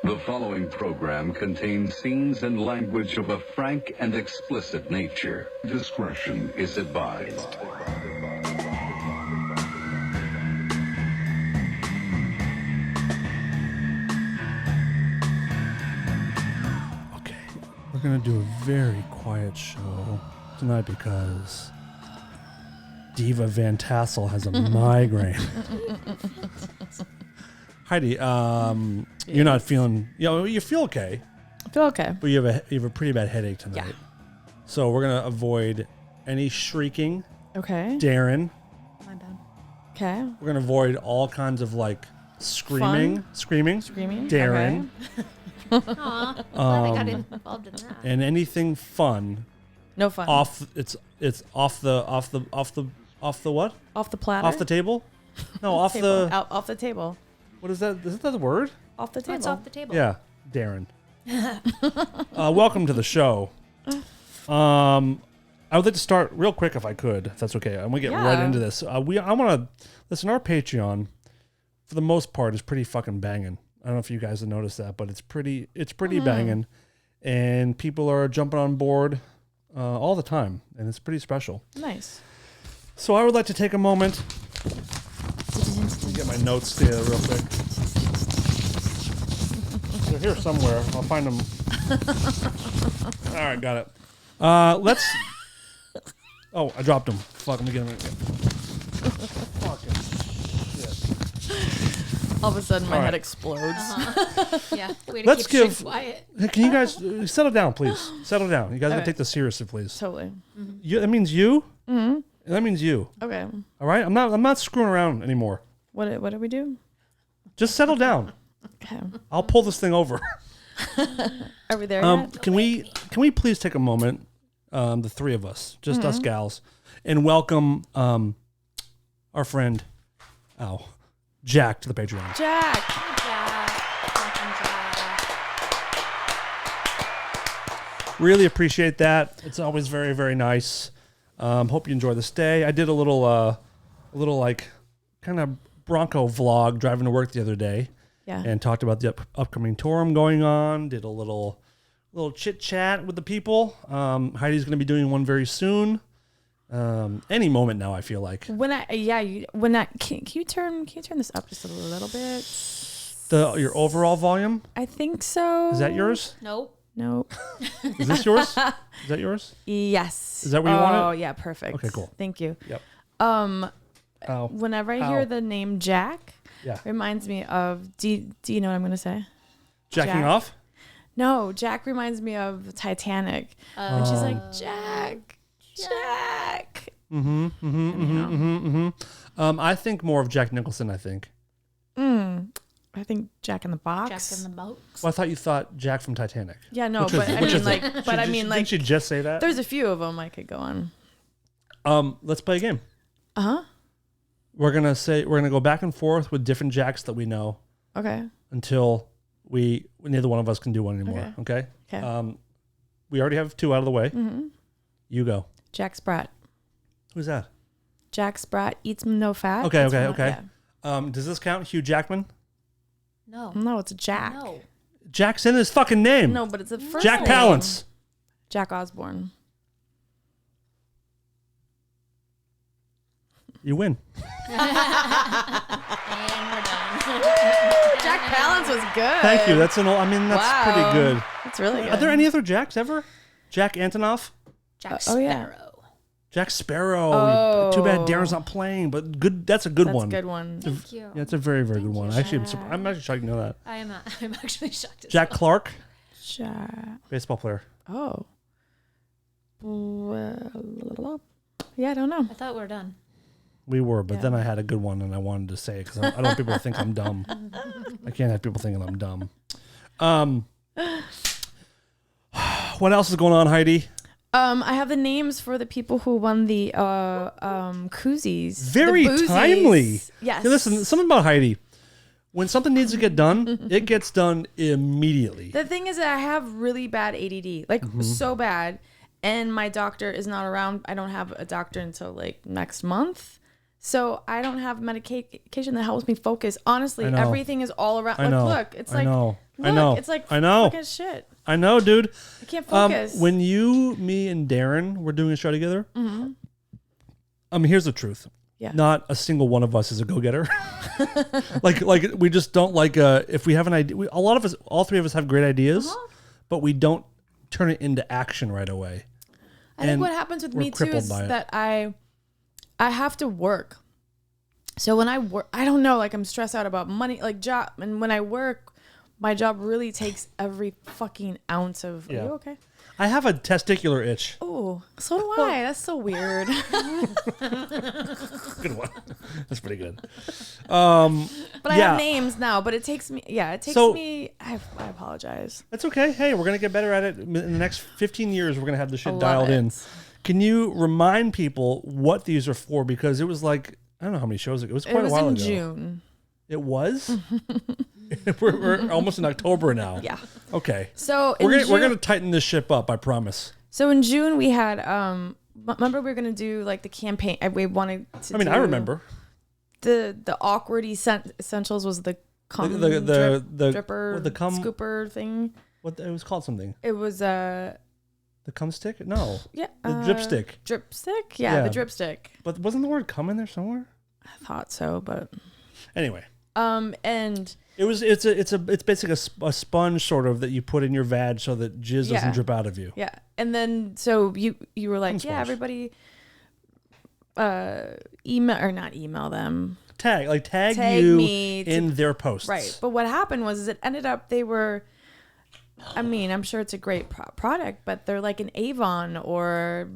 The following program contains scenes and language of a frank and explicit nature. Discretion is advised. Okay, we're gonna do a very quiet show tonight because Diva Van Tassel has a migraine. Heidi, you're not feeling. You feel okay. I feel okay. But you have a pretty bad headache tonight. Yeah. So we're gonna avoid any shrieking. Okay. Darren. My bad. Okay. We're gonna avoid all kinds of like screaming. Screaming. Darren. Okay. Aw, glad I got involved in that. And anything fun. No fun. It's off the what? Off the platter. Off the table? No, off table. the. Off the table. What is that? Is that the word? Off the table. What's off the table? Yeah, Darren. Welcome to the show. I would like to start real quick if I could, if that's okay. I'm gonna get right into this. I want to listen. Our Patreon, for the most part, is pretty fucking banging. I don't know if you guys have noticed that, but it's pretty banging, and people are jumping on board all the time, and it's pretty special. Nice. So I would like to take a moment. Let me get my notes together real quick. They're here somewhere. I'll find them. All right, got it. Let's. Oh, I dropped them. Fuck, let me get them again. Fucking shit. All of a sudden, my All head right. explodes. Yeah. Way to Let's keep shit give. quiet. Hey, can you guys settle down, please? Settle down. You guys gotta Okay. take this seriously, please. Totally. You, that means you. Mm-hmm. That means you. Okay. All right. I'm not screwing around anymore. What do we do? Just settle down. Okay. I'll pull this thing over. Are we there yet? Can we please take a moment, the three of us, just us gals, and welcome our friend, Jack to the Patreon. Jack. Really appreciate that. It's always very, very nice. Hope you enjoy the stay. I did a little like kind of Bronco vlog driving to work the other day. Yeah. And talked about the upcoming tour I'm going on. Did a little chit chat with the people. Heidi's going to be doing one very soon. Any moment now, I feel like. Can you turn this up just a little bit? Your overall volume? I think so. Is that yours? Nope. Nope. Is this yours? Is that yours? Yes. Is that where you want it? Oh yeah, perfect. Okay, cool. Thank you. Yep. Whenever I hear the name Jack, Yeah. reminds me of. Do you know what I'm gonna say? Jacking Jack. off? No, Jack reminds me of Titanic. When she's like, Jack. I think more of Jack Nicholson, I think. I think Jack in the Box. Jack in the box. Well, I thought you thought Jack from Titanic. Yeah, no, Which but is- I which mean is like, it? but I mean like, Didn't you just say that? there's a few of them I could go on. Let's play a game. Uh-huh. We're gonna go back and forth with different Jacks that we know Okay. until neither one of us can do one anymore. Okay. Okay. We already have two out of the way. Mm-hmm. You go. Jack Sprat. Who's that? Jack Sprat eats no fat. Okay. That's Okay. one- Okay. yeah. Does this count? Hugh Jackman? No. No, it's a Jack. No. Jack's in his fucking name. No, but it's a first Jack name. Palance. Jack Osborne. You win. And we're done. Jack Palance was good. Thank you. That's Wow. pretty good. That's really good. Are there any other Jacks ever? Jack Antonoff? Jack oh, yeah. Sparrow. Jack Sparrow. Oh. Too bad Darren's not playing, but good. That's a good That's one. a good one. Thank you. Yeah, it's a very, very good one. you, Actually, Jack. I'm actually shocked you know that. I'm actually shocked as Jack well. Clark, Jack. baseball player. Oh. Well, yeah, I don't know. I thought we were done. We were, but Yeah. then I had a good one and I wanted to say it because I don't want people to think I'm dumb. I can't have people thinking I'm dumb. What else is going on, Heidi? I have the names for the people who won the koozies. Very The boozies. timely. Yes. Hey, listen, something about Heidi. When something needs to get done, it gets done immediately. The thing is that I have really bad ADD, like so bad, and my doctor is not around. I don't have a doctor until like next month. So I don't have medication that helps me focus. Honestly, I know. everything is all around. I Like, know. look, it's I like know. Look, I know. It's like I know. fucking shit. I know, dude. I can't focus. When you, me, and Darren were doing a show together, here's the truth. Yeah. Not a single one of us is a go-getter. like we just don't like if we have an idea. A lot of us, all three of us have great ideas, but we don't turn it into action right away. I think what happens with me too is that I have to work. So when I work, I don't know, like I'm stressed out about money, like job. And when I work, my job really takes every fucking ounce of, are you okay? I have a testicular itch. Oh, so do I. That's so weird. Good one. That's pretty good. But I have names now, but it takes me, I apologize. That's okay. Hey, we're going to get better at it. In the next 15 years, we're going to have this shit dialed in. Can you remind people what these are for? Because it was like, I don't know how many shows ago. It was quite a while ago. It was in June. It was? we're almost in October now. Yeah. Okay. So we're gonna tighten this ship up, I promise. So in June we had remember we were gonna do like the campaign. We wanted to. I remember. The awkward essentials was the cum the dripper the cum scooper thing. What it was called something. It was the cum stick? No. Yeah. The drip stick. Drip stick? Yeah, the drip stick. But wasn't the word cum in there somewhere? I thought so, but anyway. And it's basically a sponge sort of that you put in your vag so that jizz doesn't drip out of you. Yeah. And then so you were like, yeah, everybody email them. Tag you in their posts. Right. But what happened was it ended up they were I'm sure it's a great product, but they're like an Avon or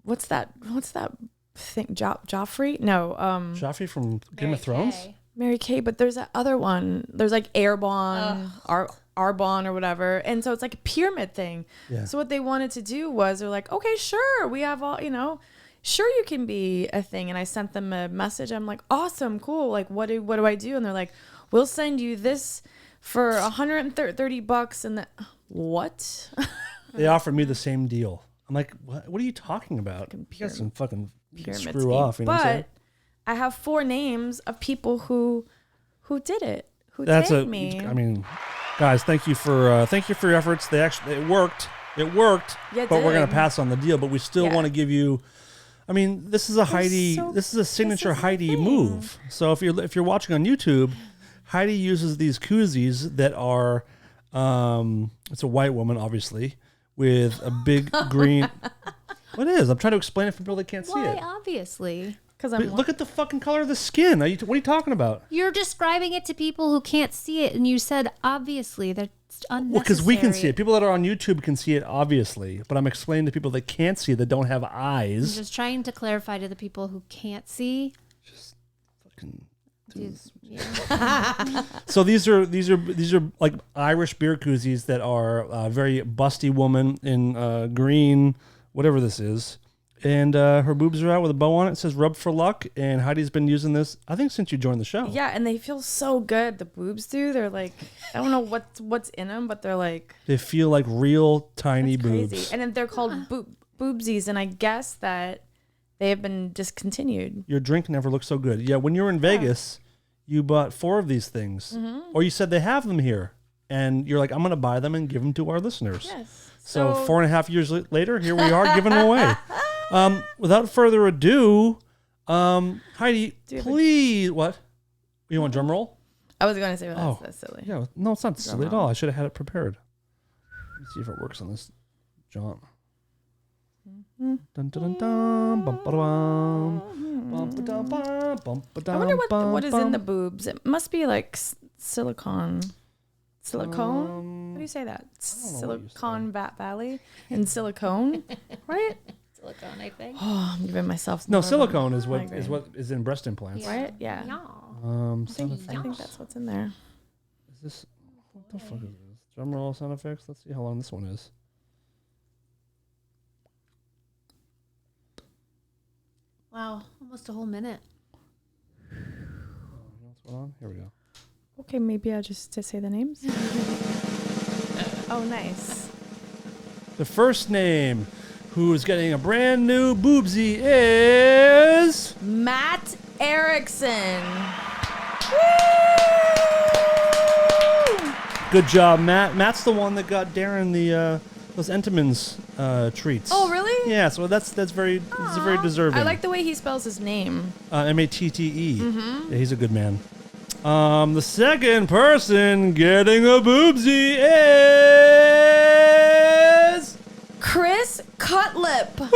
what's that thing? Joffrey? No. Joffrey from Game of Thrones? Mary Kay, but there's that other one. There's like Arbonne or whatever. And so it's like a pyramid thing. Yeah. So what they wanted to do was they're like, okay, sure. We have all, sure you can be a thing. And I sent them a message. I'm like, awesome, cool. Like, what do I do? And they're like, we'll send you this for $130. And what? They offered me the same deal. I'm like, what are you talking about? You got some fucking screw off. You know what I'm saying? I have 4 names of people who did it. Tagged me. Guys, thank you for your efforts. It worked. It worked. Yeah, but we're gonna pass on the deal. But we still want to give you. This is a Heidi. This is a signature Heidi move. So if you're watching on YouTube, Heidi uses these koozies that are. It's a white woman, obviously, with a big green. What is? I'm trying to explain it for people that can't see it. Why, obviously? Look at the fucking color of the skin. What are you talking about? You're describing it to people who can't see it, and you said obviously. That's unnecessary. Well, because we can see it. People that are on YouTube can see it, obviously. But I'm explaining to people that can't see, that don't have eyes. I'm just trying to clarify to the people who can't see. Just fucking. So these are like Irish beer koozies that are a very busty woman in green, whatever this is. And her boobs are out with a bow on it. It says "Rub for Luck." And Heidi's been using this, I think, since you joined the show. Yeah, and they feel so good. The boobs do. They're like, I don't know what's in them, but they're like. They feel like real tiny boobs. Crazy. And then they're called boobsies, and I guess that they have been discontinued. Your drink never looked so good. Yeah, when you were in Vegas, you bought 4 of these things, or you said they have them here, and you're like, I'm going to buy them and give them to our listeners. Yes. So 4.5 years later, here we are giving them away. Without further ado, Heidi, please, what? You want drum roll? I was going to say that's silly. Yeah, no, it's not silly at all. I should have had it prepared. Let's see if it works on this jaunt. Dun, dun, dun, dun, bum, I wonder what is in the boobs. It must be like silicone. Silicone? How do you say that? Silicon Valley and silicone, right? Silicone, I think. Oh, I'm giving myself. No, silicone is what is in breast implants, right? Yeah. I think that's what's in there. Is this? What the fuck is this? Drum roll sound effects. Let's see how long this one is. Wow, almost a whole minute. What's going on? Here we go. Okay, maybe I'll just say the names. Oh, nice. The first name who's getting a brand new boobsy is... Matt Erickson. Good job, Matt. Matt's the one that got Darren those Entenmann's treats. Oh, really? Yeah, so that's very deserving. I like the way he spells his name. Matte. Yeah, he's a good man. The second person getting a boobsy is Chris Cutlip. Woo!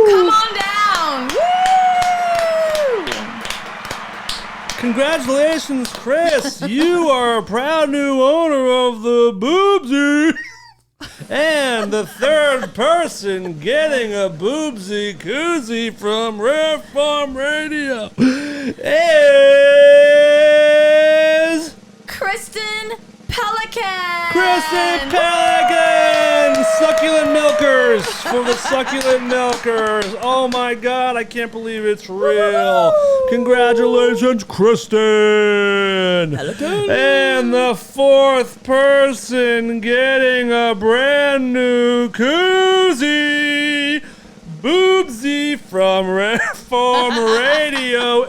Come on down. Woo! Congratulations, Chris. You are a proud new owner of the boobsy. And the third person getting a boobsy koozie from Rare Farm Radio is Kristen Pelican. Kristen Pelican! Succulent Milkers for the Succulent Milkers. Oh my God, I can't believe it's real. Congratulations, Kristen. Pelican. And the fourth person getting a brand new koozie, boobsy from Red Farm Radio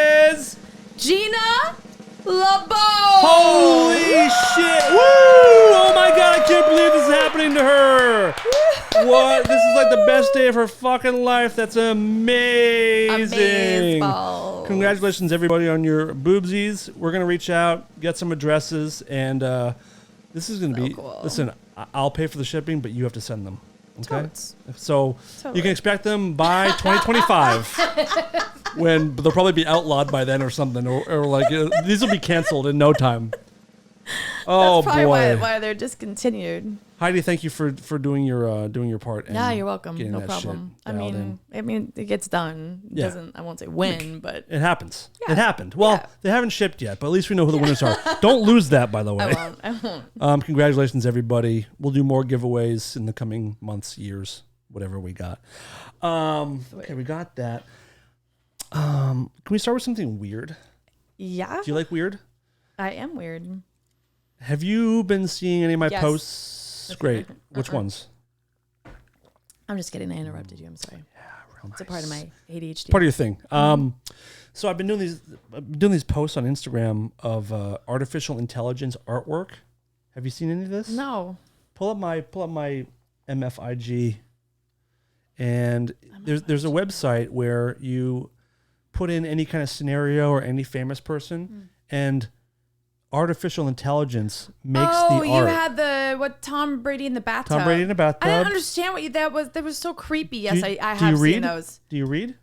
is Gina LeBeau. Holy shit! Woo! Oh my God, I can't believe this is happening to her. What? This is like the best day of her fucking life. That's amazing. Amazeballs. Congratulations, everybody, on your boobsies. We're going to reach out, get some addresses, and this is going to be... cool. Listen, I'll pay for the shipping, but you have to send them. Okay? Totes. So Totally. you can expect them by 2025. When they'll probably be outlawed by then or something, or like these will be canceled in no time. Oh, That's probably boy. why they're discontinued. Heidi, thank you for doing your part. Yeah, and you're welcome. getting No that problem. shit dialed in. I mean, it gets done. It Yeah. doesn't. I won't say when, but It happens. Yeah. It happened. Well, Yeah. they haven't shipped yet, but at least we know who the winners are. Don't lose that, by the way. I won't. Congratulations, everybody. We'll do more giveaways in the coming months, years, whatever we got. Okay, we got that. Can we start with something weird? Yeah, Do you like weird? I am weird. Have you been seeing any of my Yes. posts? Great. Which ones? I'm just kidding. I interrupted you. I'm sorry. Real It's a part of my ADHD. part of your thing. So I've been doing these posts on Instagram of artificial intelligence artwork. Have you seen any of this? No. Pull up my MFIG, and there's a website where you put in any kind of scenario or any famous person, and artificial intelligence makes the art. Oh, you had what Tom Brady in the bathtub. Tom Brady in the bathtub. I didn't understand what that was. That was so creepy. Yes, I do have you seen read? those. Do you read?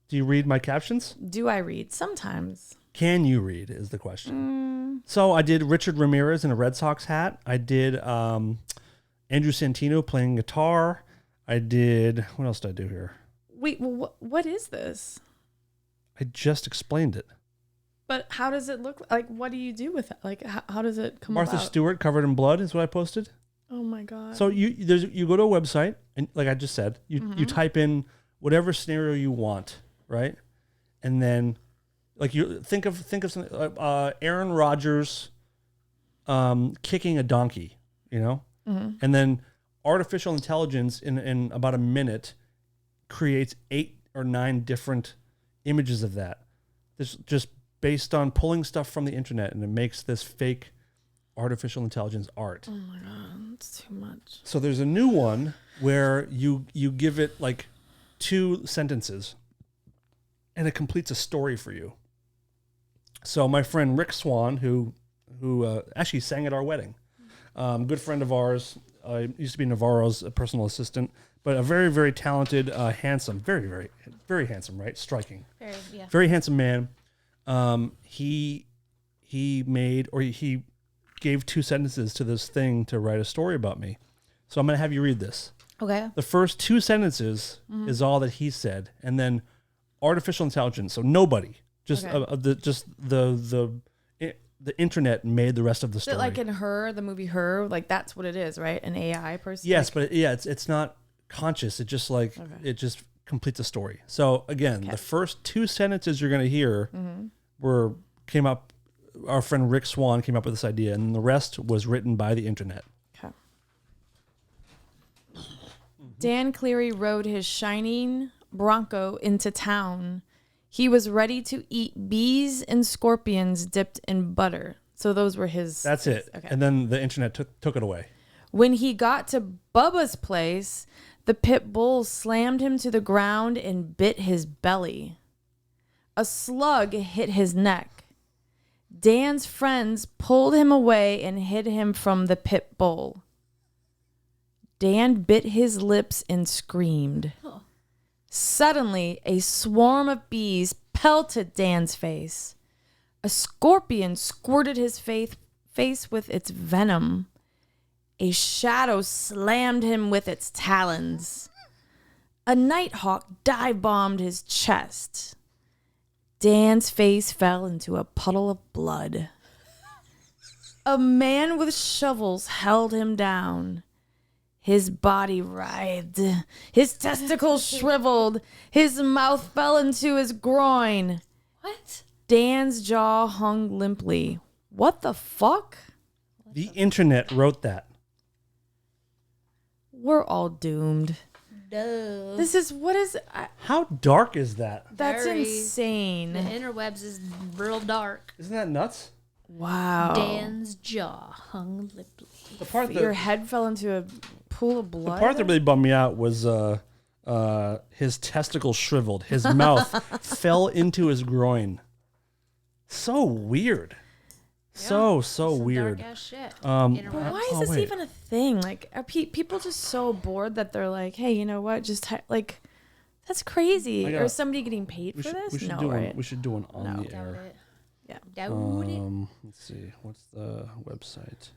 Do you read my captions? Do I read? Sometimes. Can you read is the question. So I did Richard Ramirez in a Red Sox hat. I did Andrew Santino playing guitar. I did, what else did I do here? Wait, what is this? I just explained it. But how does it look like? What do you do with it? Like, how does it come Martha about? Stewart covered in blood is what I posted. Oh my God. So you go to a website, and like I just said, you type in whatever scenario you want, right? And then like you think of something Aaron Rodgers kicking a donkey, you know? And then artificial intelligence in about a minute creates 8 or 9 different images of that. This just based on pulling stuff from the internet, and it makes this fake artificial intelligence art. Oh my God, that's too much. So there's a new one where you give it like 2 sentences, and it completes a story for you. So my friend Rick Swan, who actually sang at our wedding, good friend of ours, used to be Navarro's personal assistant, but a very, very talented, handsome, very, very, very handsome, right? Striking. Very handsome man. He gave 2 sentences to this thing to write a story about me. So I'm going to have you read this. Okay. The first 2 sentences is all that he said, and then artificial intelligence. So nobody, just the internet made the rest of the Is story. it like in Her, the movie Her? Like that's what it is, right? An AI person. Yes, but it's not conscious. It just it just completes a story. So again, the first 2 sentences you're going to hear came up. Our friend Rick Swan came up with this idea, and the rest was written by the internet. Okay. Dan Cleary rode his shining Bronco into town. He was ready to eat bees and scorpions dipped in butter. So those were his. That's it. Okay. And then the internet took it away. When he got to Bubba's place, the pit bull slammed him to the ground and bit his belly. A slug hit his neck. Dan's friends pulled him away and hid him from the pit bull. Dan bit his lips and screamed. Oh. Suddenly, a swarm of bees pelted Dan's face. A scorpion squirted his face with its venom. A shadow slammed him with its talons. A nighthawk dive-bombed his chest. Dan's face fell into a puddle of blood. A man with shovels held him down. His body writhed. His testicles shriveled. His mouth fell into his groin. What? Dan's jaw hung limply. What the fuck? The internet wrote that. We're all doomed. No. This is what is. How dark is that? That's Very. insane. The interwebs is real dark. Isn't that nuts? Wow. Dan's jaw hung limply. The part Your head fell into a pool of blood. The part that really bummed me out was his testicles shriveled. His mouth fell into his groin. So weird. So weird. Dark ass shit. But why is this wait. even a thing? Like, are people just so bored that they're like, hey, you know what? Just like, that's crazy. Or is somebody getting paid for this? We should No, do right? one. We should do one on the Doubt air. it. Yeah. Doubt it. Let's see. What's the website?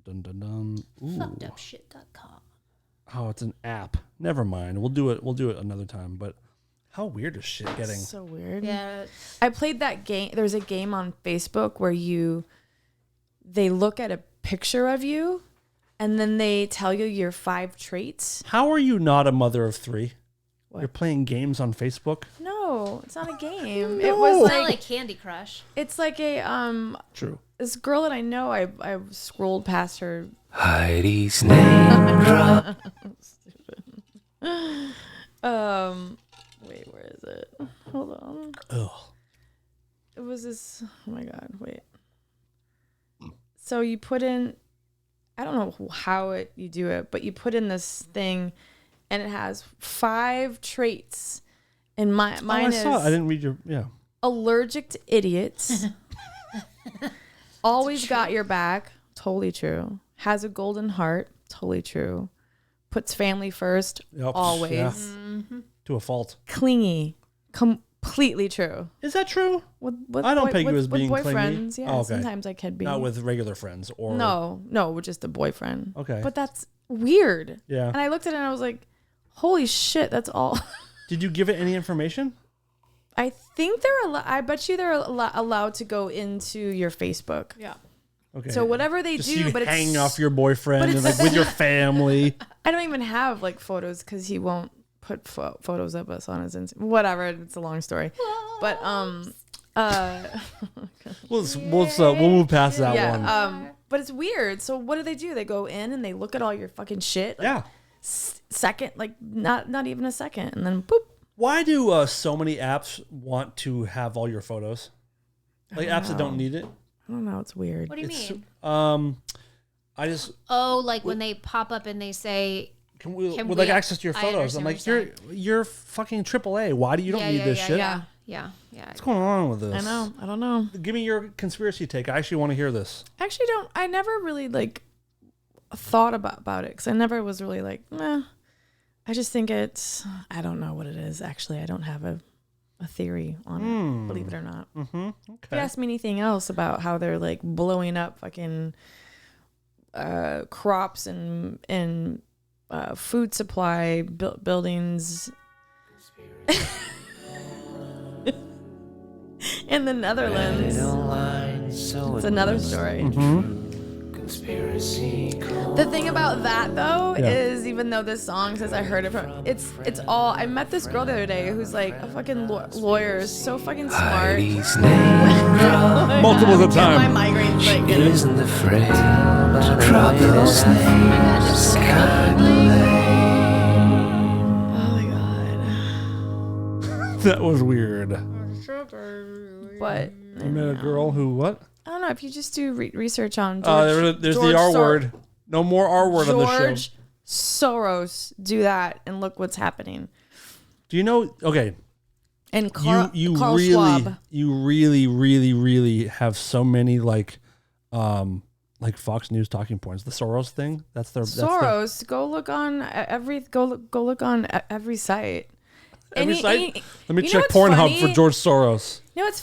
Dun dun dun. Ooh. Fuckedupshit.com. Oh, it's an app. Never mind. We'll do it another time. But how weird is shit getting? So weird. Yeah. I played that game. There's a game on Facebook where they look at a picture of you and then they tell you your 5 traits. How are you not a mother of 3? What? You're playing games on Facebook? No, it's not a game. No. It was It's not like like Candy Crush. it's like a True. this girl that I know. I scrolled past her. Heidi's name drop. Wait, where is it? Hold on. Ugh. It was this. Oh my god, wait. So you put in, I don't know how you do it, but you put in this thing, and it has 5 traits, and mine I is saw it. I didn't read your allergic to idiots. Always got your back. Totally true. Has a golden heart. Totally true. Puts family first. Yep. Always. Yeah. Mm-hmm. To a fault. Clingy. Completely true. Is that true? With I don't peg you as with being boyfriends. clingy. Yeah, Oh, okay. sometimes I could be. Not with regular friends or No, with just a boyfriend. Okay. But that's weird. Yeah. And I looked at it and I was like, holy shit, that's all. Did you give it any information? I think I bet you they're allowed to go into your Facebook. Yeah. Okay. So whatever they Just do, so you but it's hang off your boyfriend but and it's- like with your family. I don't even have like photos because he won't put photos of us on his Instagram. Whatever, it's a long story. But We'll move past that yeah. one. But it's weird. So what do? They go in and they look at all your fucking shit. Like, Yeah. Second, like not even a second, and then boop. Why do so many apps want to have all your photos? Like apps that don't need it. I don't know. It's weird. What do you mean? I just Oh, like when they pop up and they say, can we Can would we- like access to your I photos. I'm understand like what you're fucking AAA. Why do you don't yeah, need yeah, this yeah, shit? yeah. What's going on with this? I know. I don't know. Give me your conspiracy take. I actually want to hear this. Actually, don't. I never really like thought about it because I never was really like, meh. I just think it's. I don't know what it is. Actually, I don't have a theory on it. Believe it or not. Mm-hmm. If you Okay. ask me anything else about how they're like blowing up fucking crops and food supply buildings in the Netherlands, it's another story. The thing about that though Yeah. is, even though this song says I heard it from, it's all. I met this girl the other day who's like a fucking lawyer, so fucking smart. Heidi's name drop. Multiples of My time. migraine's like getting Isn't afraid to drop those names kindly. Oh my god. That was weird. But I met a girl who what? I don't know if you just do research on George, there's the R word. No more R word on the show. George Soros. Do that and look what's happening. Do you know? Okay, And Carl really, Schwab. you really have so many like Fox News talking points. The Soros thing. That's their Soros. Go look on every. Go look on every site. Every site. Let me you check know what's Pornhub funny? for George Soros. You know what's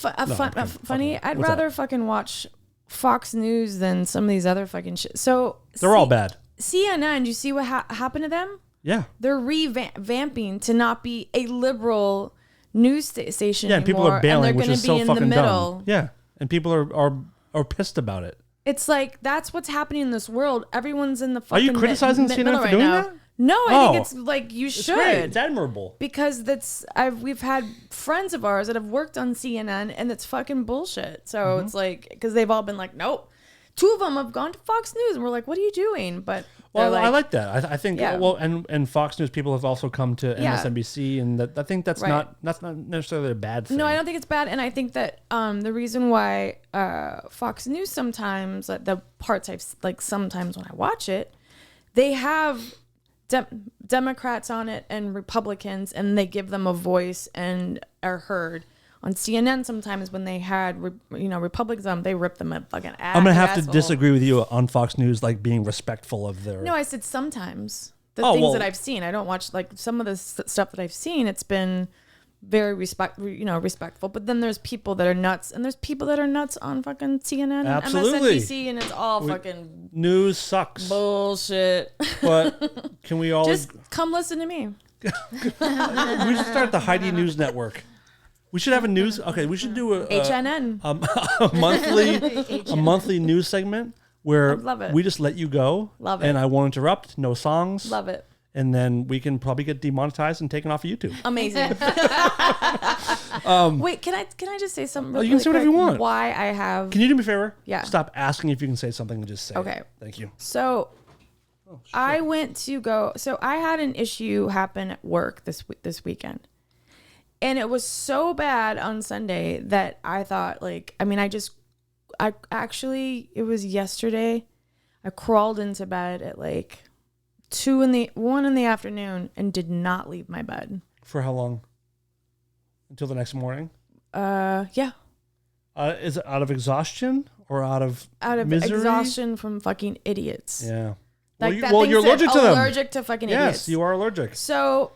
funny? I'd What's rather that? fucking watch Fox News than some of these other fucking shit. So They're all bad. CNN. Do you see what happened to them? Yeah. They're revamping to not be a liberal news station Yeah, and people anymore, are bailing, and which they're is going to so be in the fucking middle. dumb. Yeah, and people are pissed about it. It's like that's what's happening in this world. Everyone's in the Are fucking you criticizing CNN middle for right doing now. that? No, I Oh. think it's like you It's should. great. It's admirable. Because we've had friends of ours that have worked on CNN and it's fucking bullshit. So Mm-hmm. it's like, because they've all been like, nope. 2 of them have gone to Fox News and we're like, what are you doing? But Well, they're I like that. I think Yeah. well, and Fox News people have also come to Yeah. MSNBC, and I think that's Right. not necessarily a bad thing. No, I don't think it's bad. And I think that the reason why Fox News sometimes, like the parts sometimes when I watch it, they have Democrats on it and Republicans, and they give them a voice and are heard. On CNN, sometimes when they had Republicans on, they rip them a fucking ass. I'm gonna have to disagree with you on Fox News, like being respectful of their. No, I said sometimes. The Oh, things well- that I've seen, I don't watch like some of the stuff that I've seen. It's been very respectful. But then there's people that are nuts, and there's people that are nuts on fucking CNN and Absolutely. MSNBC, and it's all fucking News sucks, bullshit. but can we all? Just come listen to me. We should start the Heidi News Network. We should have a news. Okay, we should do a HNN. a monthly news segment where Love it. we just let you go. Love it. And I won't interrupt. No songs. Love it. And then we can probably get demonetized and taken off of YouTube. Amazing. Wait, can I just say something? You can say whatever you want. Why I have Can you do me a favor? Yeah. Stop asking if you can say something and just say Okay. it. Thank you. So I went to go. So I had an issue happen at work this weekend, and it was so bad on Sunday that I thought I actually it was yesterday. I crawled into bed at like 1 in the afternoon and did not leave my bed. For how long? Until the next morning? Yeah. Is it out of exhaustion or out of misery? Exhaustion from fucking idiots. Yeah. Like Well, you're allergic to them. Allergic to fucking idiots. Yes, you are allergic. So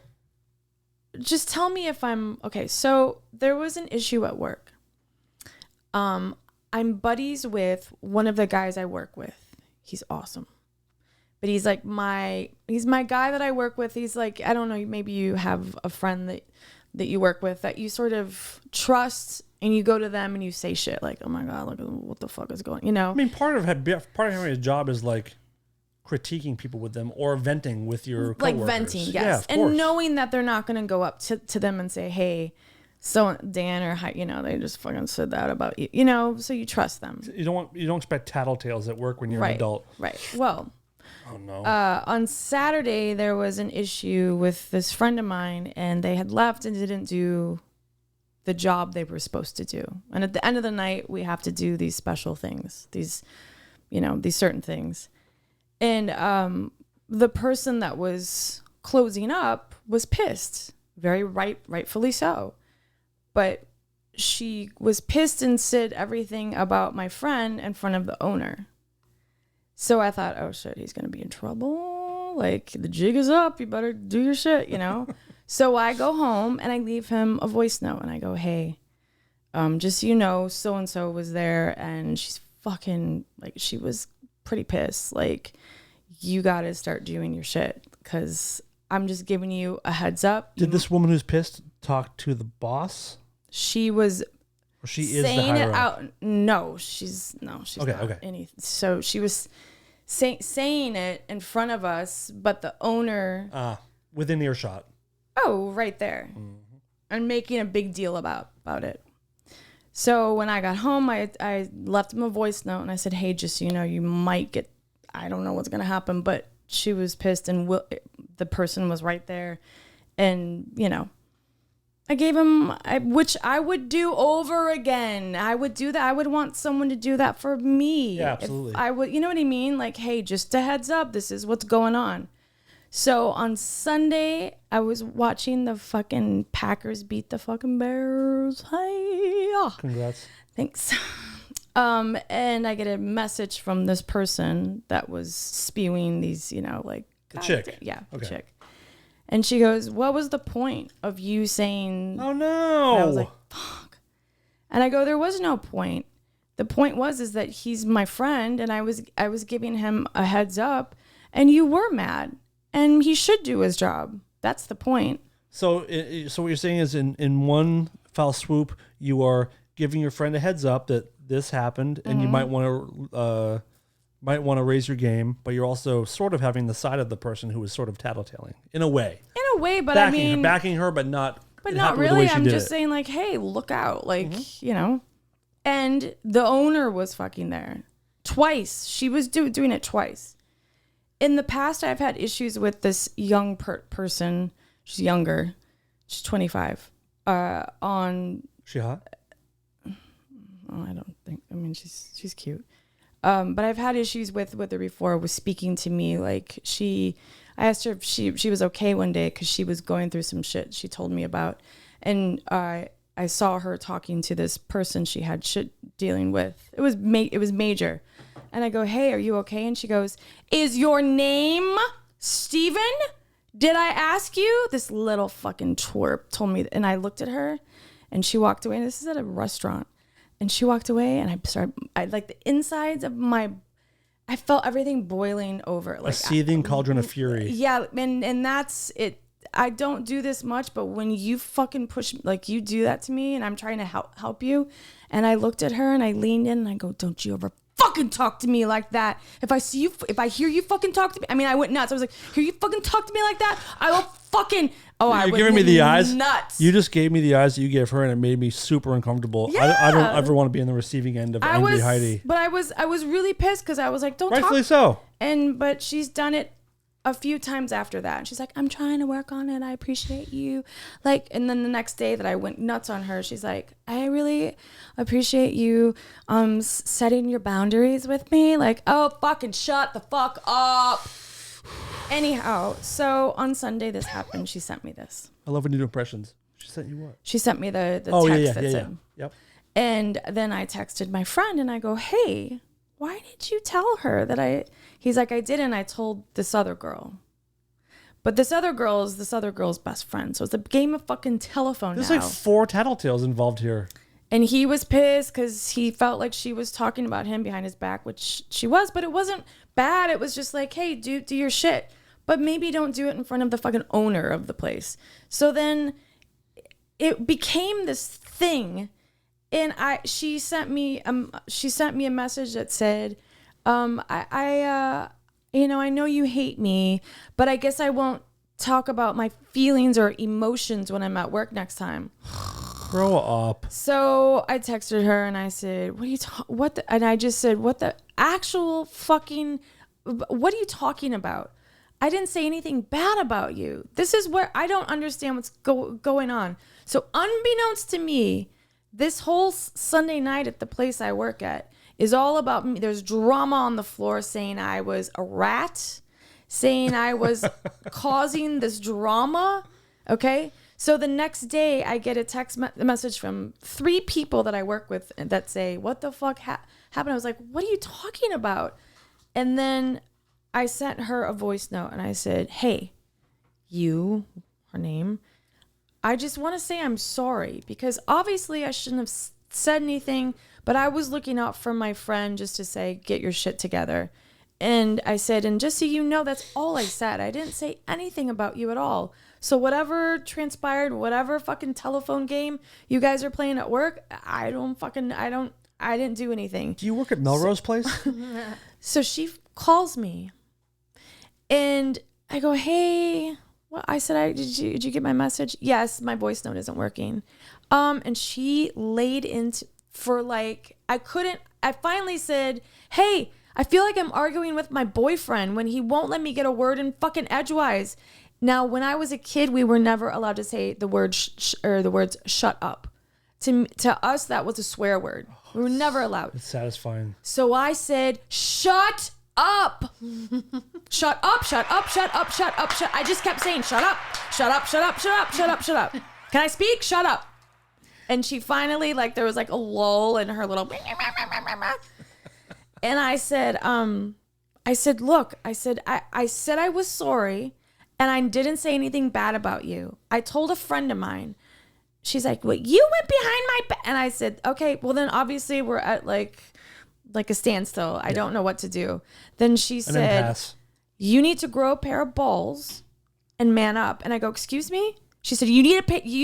just tell me if I'm okay. So there was an issue at work. I'm buddies with one of the guys I work with. He's awesome. But he's my guy that I work with. He's like, I don't know, maybe you have a friend that you work with that you sort of trust, and you go to them and you say shit like, oh my God, look, what the fuck is going, I mean, part of having a job is like critiquing people with them or venting with your like coworkers. venting, yes. Yeah, of and course. knowing that they're not going to go up to them and say, hey, so Dan or they just fucking said that about you, so you trust them. You don't expect tattletales at work when you're an adult. Right. Well, Oh no. on Saturday there was an issue with this friend of mine, and they had left and didn't do the job they were supposed to do. And at the end of the night, we have to do these special things, these certain things. And the person that was closing up was pissed, very rightfully so. But she was pissed and said everything about my friend in front of the owner. So I thought, oh shit, he's gonna be in trouble. Like, the jig is up. You better do your shit, So I go home and I leave him a voice note, and I go, hey, just so you know, so and so was there, and she's fucking she was pretty pissed. Like, you gotta start doing your shit, because I'm just giving you a heads up. Did this woman who's pissed talk to the boss? She was Or she is saying the it higher up? out. No, she's Okay, not okay. any. So she was saying it in front of us, but the owner, Within earshot. right there, and making a big deal about it. So when I got home, I left him a voice note, and I said, hey, just so you know, you might get, I don't know what's gonna happen, but she was pissed, and the person was right there, and I gave him, which I would do over again. I would do that. I would want someone to do that for me. Yeah, absolutely. If I would, you know what I mean? Like, hey, just a heads up, this is what's going on. So on Sunday, I was watching the fucking Packers beat the fucking Bears. Hi. Congrats. Thanks. And I get a message from this person that was spewing these, like the chick. Yeah, okay. The chick. And she goes, "What was the point of you saying?" Oh no! And I was like, "Fuck." And I go, "There was no point. The point is that he's my friend, and I was giving him a heads up, and you were mad, and he should do his job. That's the point." So what you're saying is, in one foul swoop, you are giving your friend a heads up that this happened, and you might want to raise your game, but you're also sort of having the side of the person who is sort of tattletaling in a way. But backing her, but not really. I'm just saying, like, hey, look out, like, And the owner was fucking there twice. She was doing it twice. In the past, I've had issues with this young person. She's younger. She's 25. She hot? Oh, I don't think. I mean, she's cute. But I've had issues with her before, with speaking to me. Like, I asked her if she was okay one day because she was going through some shit she told me about. And I saw her talking to this person she had shit dealing with. It was major. And I go, "Hey, are you okay?" And she goes, "Is your name Steven? Did I ask you?" This little fucking twerp told me. And I looked at her and she walked away. And this is at a restaurant. And she walked away, and I like the insides of I felt everything boiling over. Like a seething cauldron of fury. Yeah, and that's it. I don't do this much, but when you fucking push, like, you do that to me, and I'm trying to help you, and I looked at her, and I leaned in, and I go, "Don't you ever fucking talk to me like that. If I hear you fucking talk to me," I mean, I went nuts. I was like, "Hear you fucking talk to me like that? I will fucking..." Oh, I You're giving me the eyes. Nuts. You just gave me the eyes that you gave her, and it made me super uncomfortable. Yeah. I don't ever want to be in the receiving end of angry Heidi. But I was really pissed because I was like, "Don't Rightfully talk." so. But she's done it a few times after that. And she's like, "I'm trying to work on it. I appreciate you." Like, and then the next day that I went nuts on her, she's like, "I really appreciate you setting your boundaries with me." Like, oh, fucking shut the fuck up. Anyhow, so on Sunday this happened. She sent me this. I love when you do impressions. She sent you what? She sent me the text that said. Yep. And then I texted my friend and I go, "Hey, why did you tell her that He's like, "I didn't. I told this other girl." But this other girl is this other girl's best friend. So it's a game of fucking telephone There's now. like 4 tattletales involved here. And he was pissed because he felt like she was talking about him behind his back, which she was, but it wasn't bad. It was just like, "Hey, do your shit. But maybe don't do it in front of the fucking owner of the place." So then it became this thing. And she sent me a message that said, I know you hate me, but I guess I won't talk about my feelings or emotions when I'm at work next time. Grow up. So I texted her and I said, and I just said, "What the actual fucking, what are you talking about? I didn't say anything bad about you. This is where I don't understand what's going on." So unbeknownst to me, this whole Sunday night at the place I work at is all about me. There's drama on the floor saying I was a rat, saying I was causing this drama. Okay. So the next day I get a text message from 3 people that I work with that say, "What the fuck happened?" I was like, "What are you talking about?" And then I sent her a voice note and I said, "Hey, her name, I just want to say I'm sorry because obviously I shouldn't have said anything, but I was looking out for my friend just to say, get your shit together." And I said, "And just so you know, that's all I said. I didn't say anything about you at all. So whatever transpired, whatever fucking telephone game you guys are playing at work, I didn't do anything." Do you work at Melrose Place? So she calls me and I go, "Hey," I said, did you get my message?" "Yes, my voice note isn't working." And she laid into for like, I finally said, "Hey, I feel like I'm arguing with my boyfriend when he won't let me get a word in fucking edgewise. Now, when I was a kid, we were never allowed to say the word or the words "shut up." To us, that was a swear word. We were never allowed. It's satisfying. So I said, "Shut up, shut up, shut up, shut up, shut up, shut." I just kept saying, "Shut up, shut up, shut up, shut up, shut up, shut up." Can I speak? Shut up. And she finally, like, there was like a lull in her little. And I said, look, I said I was sorry. And I didn't say anything bad about you. I told a friend of mine. She's like, well, you went behind my back. And I said, okay, well then obviously we're at like a standstill. I don't know what to do. Then she said, you need to grow a pair of balls and man up. And I go, excuse me? She said, you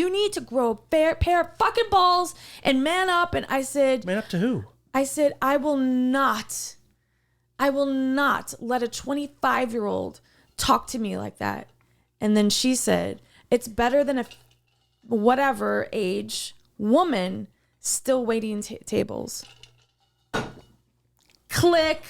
need to grow a pair of fucking balls and man up. And I said, man up to who? I said, I will not let a 25-year-old talk to me like that. And then she said, it's better than a whatever age woman still waiting tables. Click.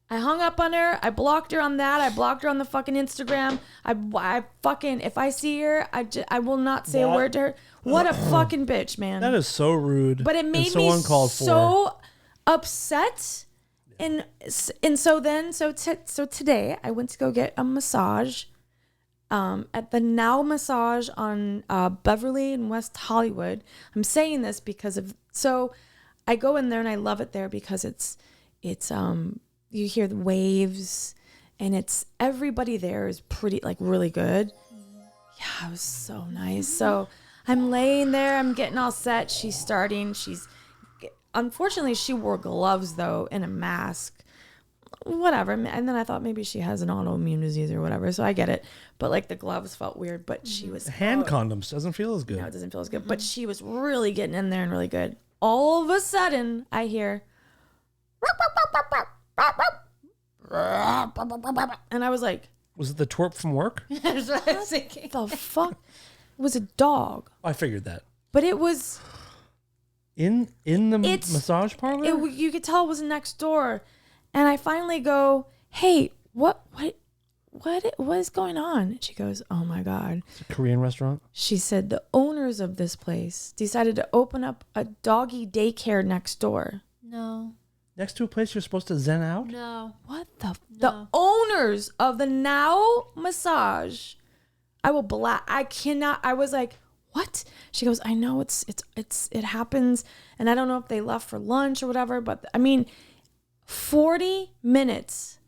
I hung up on her. I blocked her on that. I blocked her on the fucking Instagram. I fucking, if I see her, I will not say a word to her. What a fucking bitch, man. That is so rude. But it made me so upset. And so today I went to go get a massage at the Now Massage on Beverly and West Hollywood. I'm saying this because so I go in there and I love it there because it's you hear the waves and it's everybody there is pretty like really good. Yeah, it was so nice. So I'm laying there, I'm getting all set. Unfortunately, she wore gloves, though, and a mask. Whatever. And then I thought maybe she has an autoimmune disease or whatever, so I get it. But, like, the gloves felt weird, but she was... Hand condoms doesn't feel as good. No, it doesn't feel as good. But she was really getting in there and really good. All of a sudden, I hear... And I was like... Was it the twerp from work? That's what I was thinking. The fuck? It was a dog. I figured that. But it was... In the massage parlor? You could tell it was next door. And I finally go, hey, what is going on? And she goes, oh my God. It's a Korean restaurant? She said the owners of this place decided to open up a doggy daycare next door. No. Next to a place you're supposed to zen out? No. What the owners of the Now Massage. I was like, what? She goes, I know it happens. And I don't know if they left for lunch or whatever, but I mean, 40 minutes.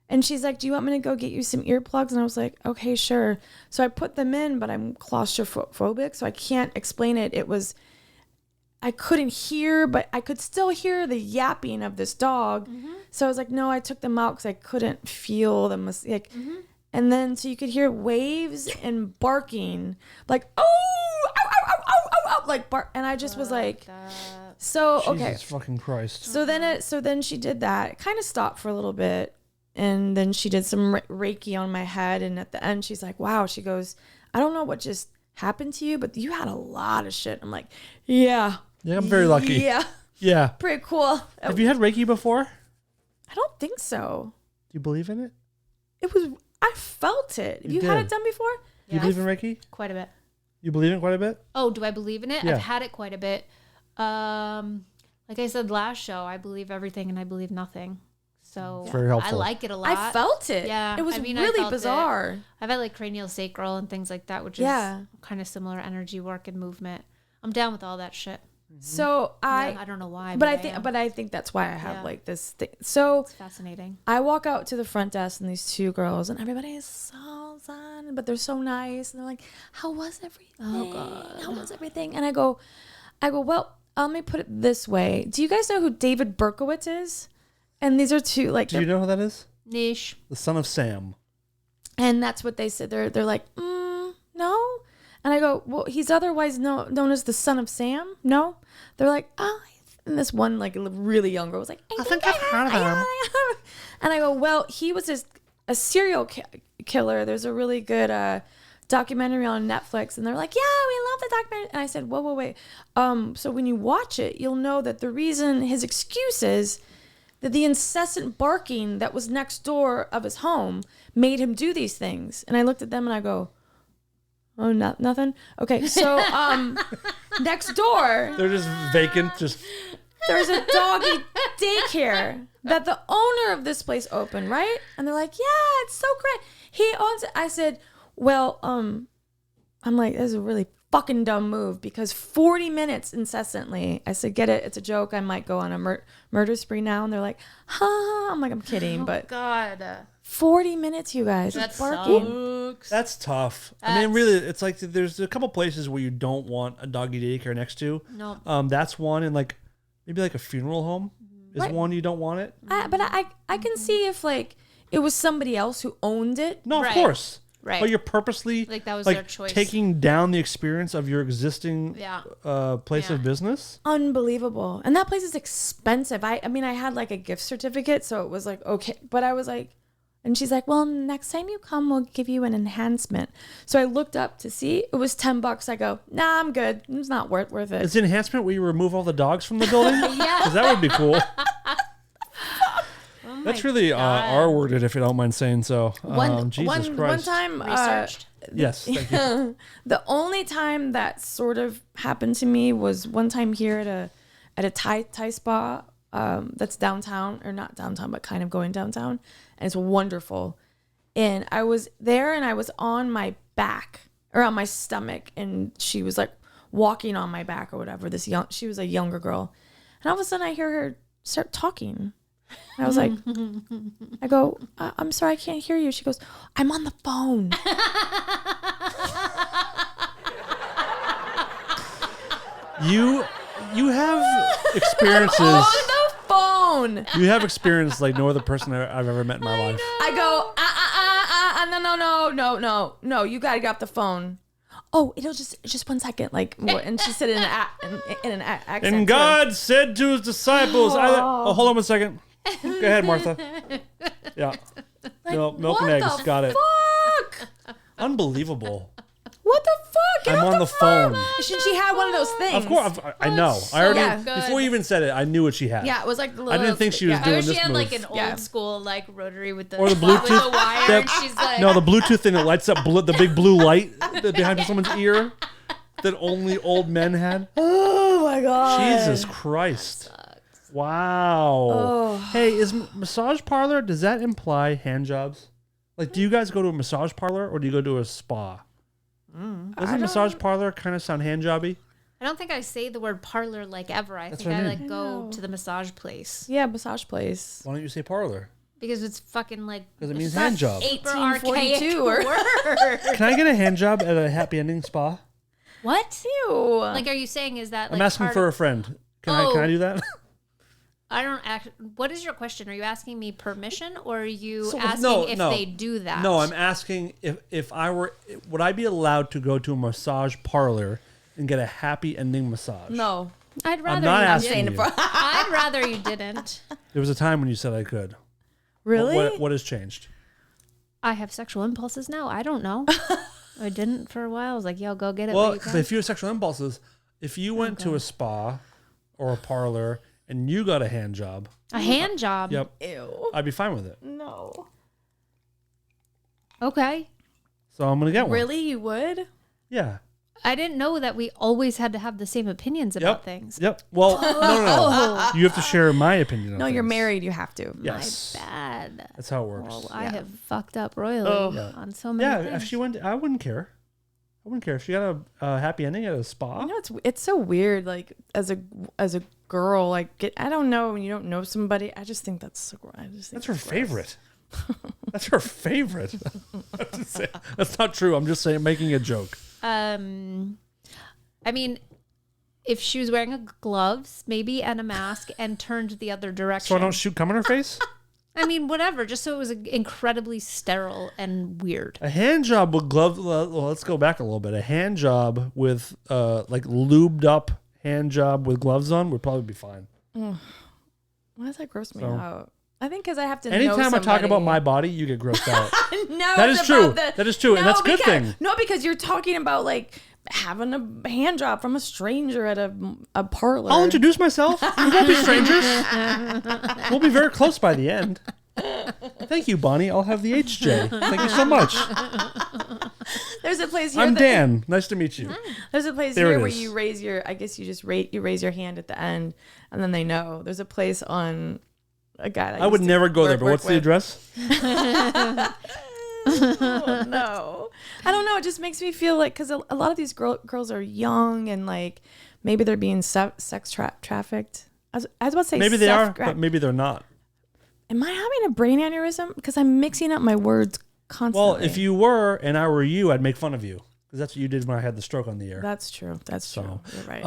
And she's like, do you want me to go get you some earplugs? And I was like, okay, sure. So I put them in, but I'm claustrophobic, so I can't explain it. I couldn't hear, but I could still hear the yapping of this dog. Mm-hmm. So I was like, no, I took them out because I couldn't feel them. Like, mm-hmm. And then so you could hear waves and barking, like, oh, ow, ow, ow, ow, ow, ow, like bark. And I just was like, so okay. Jesus fucking Christ. So then she did that. It kind of stopped for a little bit, and then she did some Reiki on my head. And at the end, she's like, wow. She goes, I don't know what just happened to you, but you had a lot of shit. I'm like, yeah. Yeah, I'm very lucky. Yeah. Yeah. Pretty cool. Have you had Reiki before? I don't think so. Do you believe in it? I felt it. Have you had it done before? Do you believe in Reiki? Quite a bit. You believe in it quite a bit? Oh, do I believe in it? Yeah. I've had it quite a bit. Like I said last show, I believe everything and I believe nothing. So very helpful. I like it a lot. I felt it. Yeah. It was I really bizarre. I've had like cranial sacral and things like that, which is kind of similar energy work and movement. I'm down with all that shit. So I don't know why, but I think that's why I have like this thing. So it's fascinating. I walk out to the front desk and these two girls and everybody is so zen, but they're so nice and they're like, "How was everything? Oh God, how was everything?" And I go, well, let me put it this way. Do you guys know who David Berkowitz is? And these are two like. Do you know who that is? Niche. The son of Sam. And that's what they said. They're like, no. And I go, well, he's otherwise known as the son of Sam. No, they're like, oh, and this one like really young girl was like, I think I've heard of him. And I go, well, he was a serial killer. There's a really good documentary on Netflix, and they're like, yeah, we love the documentary. And I said, whoa, wait. So when you watch it, you'll know that the reason his excuse is that the incessant barking that was next door of his home made him do these things. And I looked at them and I go, oh, nothing. Okay, so next door, They're just vacant. Just there's a doggy daycare that the owner of this place opened, right? And they're like, yeah, it's so great. He owns it. I said, well, I'm like, this is a really fucking dumb move because 40 minutes incessantly. I said, get it? It's a joke. I might go on a murder spree now. And they're like, huh? I'm like, I'm kidding. But God. 40 minutes, you guys. That It's barking. sucks. that's tough. I mean, really, it's like there's a couple places where you don't want a doggy daycare next to. No. That's one, and like maybe like a funeral home is Right. one you don't want it. But I can see if like it was somebody else who owned it. No, Right. of course. Right. But you're purposely Like, that was their choice. taking down the experience of your existing Yeah. place Yeah. of business. Unbelievable. And that place is expensive. I mean, I had like a gift certificate, so it was like, okay. But I was like, and she's like, well, next time you come, we'll give you an enhancement. So I looked up to see. It was $10. I go, nah, I'm good. It's not worth it. Is the enhancement where you remove all the dogs from the building? Yeah. Because that would be cool. Oh That's my really God. R-worded, if you don't mind saying so. Jesus one Christ. time, Researched. Yes, thank you. the only time that sort of happened to me was one time here at a Thai spa that's downtown, or not downtown, but kind of going downtown, and it's wonderful. And I was there, and I was on my back or on my stomach, and she was like walking on my back or whatever. She was a younger girl, and all of a sudden I hear her start talking. And I was like, I go, I'm sorry, I can't hear you. She goes, I'm on the phone. You have experiences. On the phone. You have experience like no other person I've ever met in my life. I go, no, you gotta get off the phone. Oh, it'll just 1 second, like, what? And she said it in an accent. And God said to his disciples, hold on 1 second. Go ahead, Martha. Yeah. Milk and what eggs. the Got it. Fuck? Unbelievable. What the fuck? Get I'm off on the phone. She had one of those things. Of course, I know. I already Yeah. before you even said it, I knew what she had. Yeah, it was like the little. I didn't think she was I doing wish this she had move. like an old school like rotary with the Or the with Bluetooth. the wire. That- And she's like, No, the Bluetooth thing that lights up the big blue light behind someone's ear that only old men had. Oh my god. Jesus Christ. Wow. Oh. Hey, is massage parlor, does that imply hand jobs? Like, do you guys go to a massage parlor or do you go to a spa? Doesn't massage parlor kind of sound hand jobby? I don't think I say the word parlor like ever. I That's think what I I mean. like go to the massage place Yeah, massage place. Why don't you say parlor? because it's fucking like Because it means hand job. super 1842 archaic word. Can I get a hand job at a happy ending spa? What? Ew. Like, are you saying is that? I'm like, asking part for of- a friend. Can I do that? I don't act. What is your question? Are you asking me permission, or are you So, asking no, if no. they do that? No, I'm asking if I were, would I be allowed to go to a massage parlor and get a happy ending massage? No. I'd rather I'm not you asking didn't. you. I'd rather you didn't. There was a time when you said I could. Really? What has changed? I have sexual impulses now. I don't know. I didn't for a while. I was like, yo, go get it. Well, but you but can. if you have sexual impulses, if you went to a spa or a parlor and you got a hand job, A hand job. yep, Ew. I'd be fine with it. No. Okay. So I'm gonna get one. Really? You would? Yeah. I didn't know that we always had to have the same opinions about Yep. things. Yep. Well, no. You have to share my opinion. On No, you're things. married. You have to. Yes. Bad. That's how it works. Well, I have fucked up royally on so many Yeah. things. If she went, I wouldn't care. I wouldn't care if she got a happy ending at a spa. You know, it's so weird. Like as a girl, like I don't know when you don't know somebody. I just think that's so. I just think That's her it's gross. favorite. That's her favorite. That's not true. I'm just saying, making a joke. I mean, if she was wearing gloves, maybe, and a mask, and turned the other direction. So I don't shoot cum in her face. I mean, whatever. Just so it was incredibly sterile and weird. A hand job with gloves. Well, let's go back a little bit. A hand job with like lubed up hand job with gloves on would probably be fine. Why does that gross me So- out? I think because I have to. know Anytime I talk about somebody. my body, you get grossed out. No, That is it's true. about That is true, and that's a good because, thing. No, because you're talking about like having a hand job from a stranger at a parlor. I'll introduce myself. We won't be strangers. We'll be very close by the end. Thank you, Bonnie. I'll have the HJ. Thank you so much. There's a place here. I'm Dan. Nice to meet you. There's a place There here it where is. you raise your. I guess you just raise your hand at the end, and then they know. There's a place on a guy. That I would used to never go there, but work what's the with. address? Oh, no, I don't know. It just makes me feel like because a lot of these girls are young and like maybe they're being sex trafficked. I was about to say Maybe they are, gra- but maybe they're not. Am I having a brain aneurysm? Because I'm mixing up my words constantly. Well, if you were and I were you, I'd make fun of you because that's what you did when I had the stroke on the air. That's true. That's true. You're right.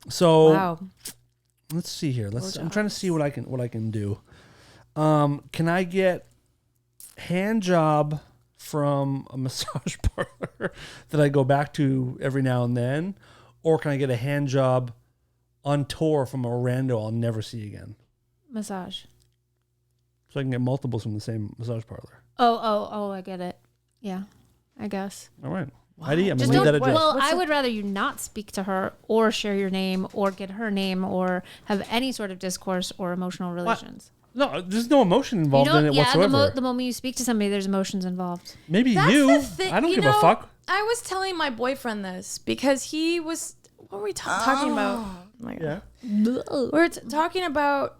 So Wow. let's see here. I'm trying to see what I can do. Can I get hand job from a massage parlor that I go back to every now and then, or can I get a hand job on tour from a rando I'll never see again? Massage. So I can get multiples from the same massage parlor. Oh, I get it. Yeah, I guess. All right. Heidi, I'm Just going to leave don't, that address. well, I would rather you not speak to her or share your name or get her name or have any sort of discourse or emotional relations. No, there's no emotion involved in it whatsoever. The moment you speak to somebody, there's emotions involved. Maybe That's you. the thing. I don't You give know, a fuck. I was telling my boyfriend this because he was. What were we talking about? Oh my God. Yeah. We're talking about.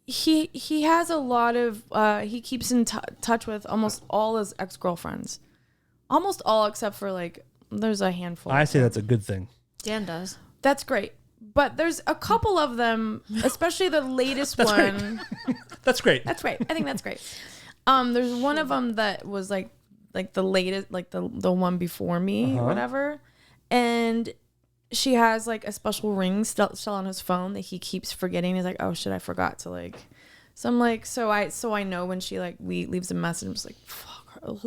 He has a lot of. He keeps in touch with almost all his ex-girlfriends, almost all except for like. There's a handful. I say that's a good thing. Dan does. That's great. But there's a couple of them, especially the latest one. That's great. That's great. I think that's great. There's one of them that was like the latest, like the one before me, or whatever. And she has like a special ring still on his phone that he keeps forgetting. He's like, oh shit, I forgot to like. So I'm like, so I know when she like leaves a message. I'm just like, fuck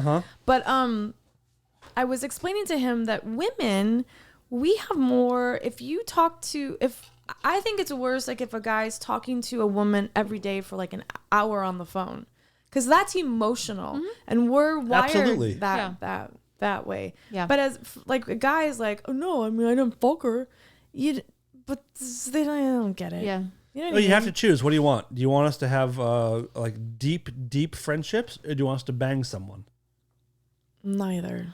her. But I was explaining to him that women. We have more, if I think it's worse, like if a guy's talking to a woman every day for like an hour on the phone, because that's emotional and we're wired Absolutely. that way. Yeah. But as like a guy is like, oh no, I mean, I didn't fuck her. But they don't get it. Yeah. You know what Oh, I you have to mean? choose. What do you want? Do you want us to have like deep friendships, or do you want us to bang someone? Neither.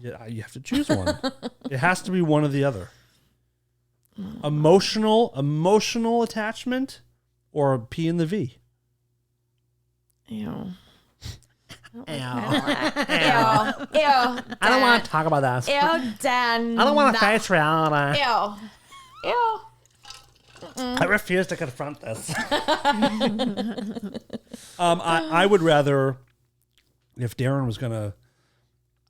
Yeah, you have to choose one. It has to be one or the other. Emotional attachment, or P in the V. Ew. Ew. Ew. I don't want to talk about that. Ew, Dan. I don't want to face reality. Ew. Ew. I refuse to confront this. I would rather, if Darren was gonna,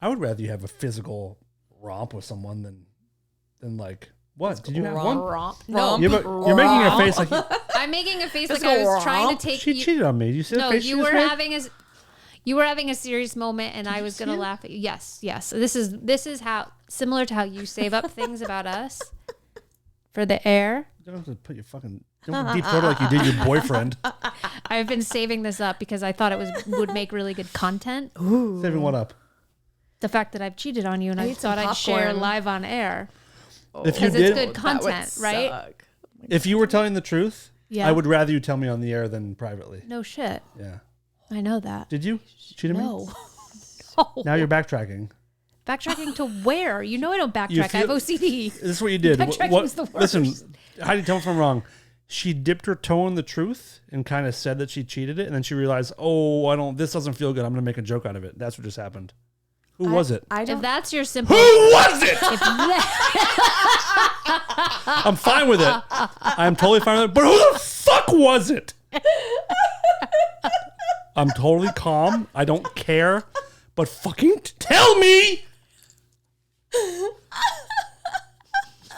I would rather you have a physical romp with someone than like what? Did you have one? No. You're making a face like I'm making a face like I was trying to take she you. cheated on me. You see the No, face you she were just made? having a serious moment, and I was gonna laugh at you. Yes. This is how similar to how you save up things about us for the air. You don't have to put your fucking deep throat like you did your boyfriend. I've been saving this up because I thought would make really good content. Saving what up? The fact that I've cheated on you, and I eat some thought I'd share popcorn. live on air If you because did, it's good content, right? Suck. if you were telling the truth, Yeah. I would rather you tell me on the air than privately. No shit. Yeah. I know that. Did you cheat on me? No. Now you're backtracking. Backtracking to where? You know I don't You backtrack. I have feel- OCD. This is what you did. Backtracking's the worst. Listen, Heidi, tell me if I'm wrong. She dipped her toe in the truth and kind of said that she cheated it, and then she realized, oh, this doesn't feel good. I'm going to make a joke out of it. That's what just happened. Who was it? I If don't. that's your simple, Who was it? if that, I'm fine with it. I'm totally fine with it. But who the fuck was it? I'm totally calm. I don't care. But fucking tell me. It's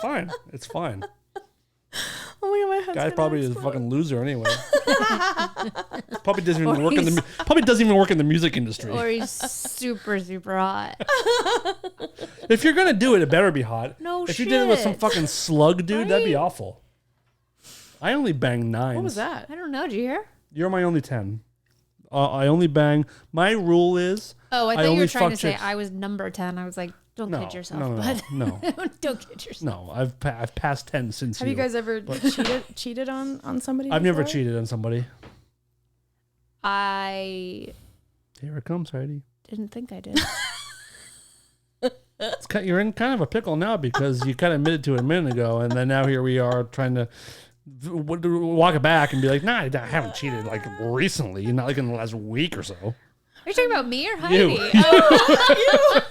fine. It's fine. Oh my god, my head's Guy gonna probably is a explode. fucking loser anyway. Probably doesn't even work in the music industry. or he's super super hot. If you're gonna do it, it better be hot. No If you did it with some shit. fucking slug dude, that'd be Right? awful. I only bang 9s. What was that? I don't know. Do you hear? You're my only 10. I only bang. My rule is Oh, I thought only you were trying fuck to say chicks. I was number 10. I was like, Don't No, kid yourself. no, but no. don't kid yourself. No, I've passed 10 since Have you guys ever cheated on somebody? I've never before? cheated on somebody. I Here it comes, Heidi. didn't think I did. You're in kind of a pickle now because you kind of admitted to it a minute ago, and then now here we are trying to walk it back and be like, nah, I haven't cheated like recently, not like in the last week or so. Are you talking about me or Heidi? You. Oh,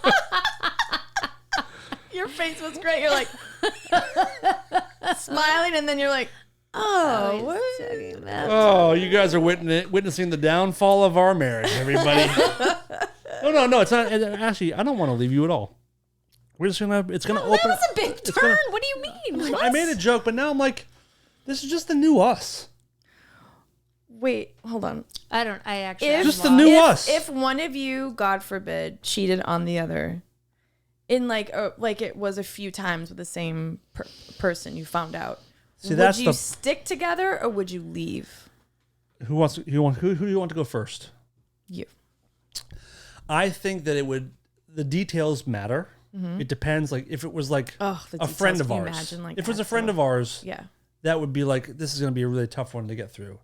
Your face was great. You're like smiling, and then you're like, oh, what? Oh, you guys are witnessing the downfall of our marriage, everybody. No, it's not. Actually, I don't want to leave you at all. We're just gonna. It's gonna open. that was a big turn. What do you mean? I made a joke, but now I'm like, this is just the new us. Wait, hold on. I actually. If- I'm Just the lost. new us. If one of you, God forbid, cheated on the other, in like it was a few times with the same person, you found out. See, would that's you the. stick together or would you leave? Who do you want to go first? You. I think that it would. The details matter. It depends. Like if it was like The a friend details, of can you ours. imagine, like, If it was a that's friend of ours, Yeah. that would be like, this is going to be a really tough one to get through.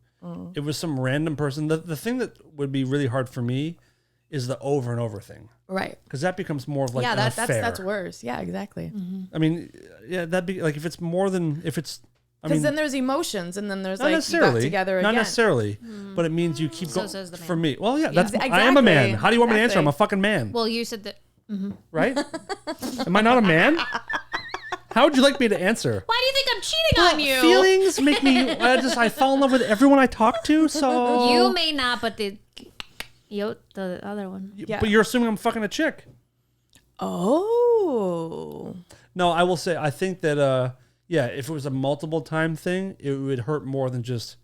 It was some random person. The thing that would be really hard for me is the over and over thing, Right. because that becomes more of like Yeah, an affair. that's worse. Yeah, exactly. I mean, yeah, that'd be like if it's more than if it's. I Because mean, then there's emotions, and then there's not like you necessarily got together not again. necessarily, but it means you keep So going. says the man. For me, well, yeah, that's Exactly. I am a man. How do you want me to answer? I'm a Exactly. fucking man, Well, you said that. right? Am I not a man? How would you like me to answer? Why do you think I'm cheating on you? Feelings make me. I fall in love with everyone I talk to. So You may not, but the other one. Yeah. But you're assuming I'm fucking a chick. Oh. No, I will say I think that yeah, if it was a multiple time thing, it would hurt more than just,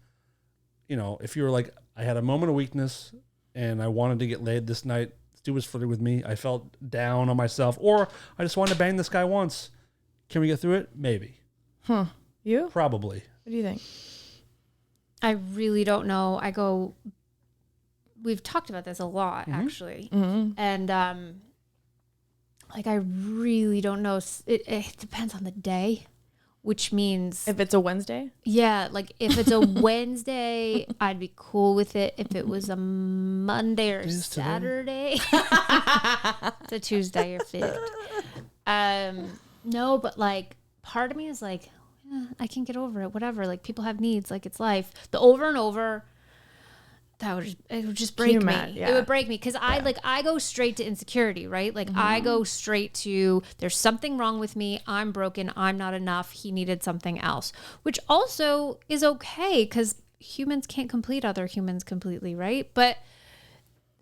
if you were like, I had a moment of weakness and I wanted to get laid this night. This dude was flirting with me. I felt down on myself, or I just wanted to bang this guy once. Can we get through it? Maybe. Huh. You? Probably. What do you think? I really don't know. We've talked about this a lot, actually. And, I really don't know. It depends on the day, which means, If it's a Wednesday? yeah, like if it's a Wednesday, I'd be cool with it. If it was a Monday or is today. Saturday, it's a Tuesday, you're fit. No, but like part of me is like, I can get over it, whatever. Like people have needs, like it's life. The over and over, it would just break me. Yeah. It would break me because I go straight to insecurity, right? Like I go straight to there's something wrong with me. I'm broken. I'm not enough. He needed something else, which also is okay because humans can't complete other humans completely, right? But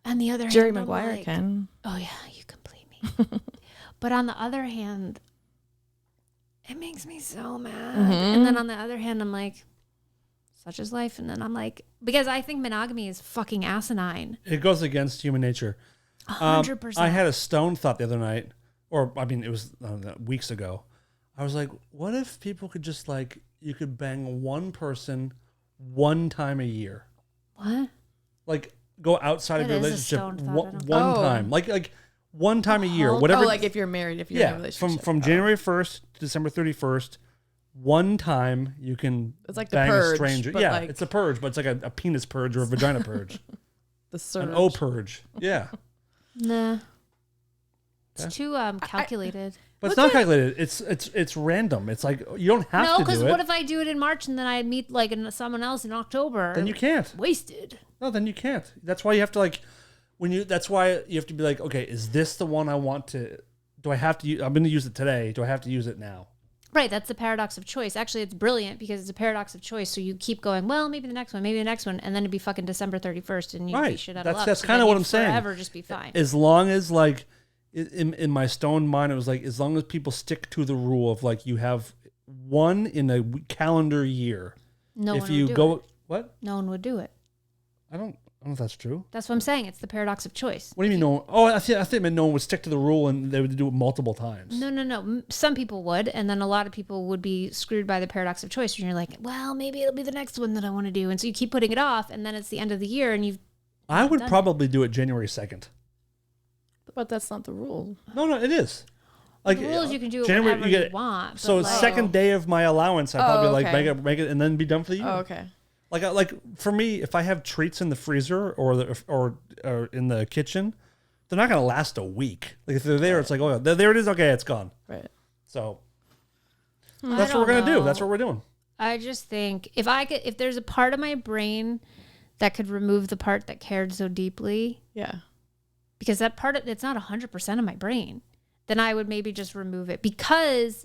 on the other Jerry hand, I'm Maguire like, can. oh yeah, you complete me. But on the other hand, it makes me so mad. And then on the other hand, I'm like, such is life. And then I'm like, because I think monogamy is fucking asinine. It goes against human nature. 100%. I had a stone thought the other night, or I mean, it was weeks ago. I was like, what if people could just like, you could bang one person one time a year? What? Like go outside of That your is a relationship stone thought, I one, don't- one Oh. time. Like one time a year, whatever. Oh, like if you're married, if you're in a yeah, relationship. from January 1st to December 31st, one time you can It's like the bang purge, a stranger. but Yeah, like- it's a purge, but it's like a penis purge or a vagina purge. The surge. An O purge. Yeah. Nah. Okay. It's too calculated. But it's not calculated. It's random. It's like you don't have No, to because do it. what if I do it in March and then I meet like someone else in October? Then you can't. Wasted. No, then you can't. That's why you have to like that's why you have to be like, okay, is this the one I want to do I have to use I'm going to use it today. Do I have to use it now? Right, that's the paradox of choice. Actually, it's brilliant because it's a paradox of choice. So you keep going, well, maybe the next one, and then it'd be fucking December 31st and you'd be Right. shit out of That's luck. that's So kind then of what you'd I'm saying. Forever just be fine. As long as like in my stone mind, it was like as long as people stick to the rule of like you have one in a calendar year. No if one you would do go it. what? No one would do it. I don't know if that's true. That's what I'm saying. It's the paradox of choice. What do you mean no one? Oh, I think it meant no one would stick to the rule and they would do it multiple times. No. Some people would, and then a lot of people would be screwed by the paradox of choice. And you're like, well, maybe it'll be the next one that I want to do, and so you keep putting it off, and then it's the end of the year, and you've. I would done it. probably do it January 2nd. But that's not the rule. No, it is. Like The rules you can do January, whatever you want. So but, like, second day of my allowance, I probably like okay. make it, and then be done for the year. Oh, okay. Like for me, if I have treats in the freezer or in the kitchen, they're not gonna last a week. Like if they're there, it's like, oh, there it is. Okay, it's gone. Right. So I that's what we're don't gonna do. know. That's what we're doing. I just think if there's a part of my brain that could remove the part that cared so deeply, Yeah. because that part it's not 100% of my brain, then I would maybe just remove it, because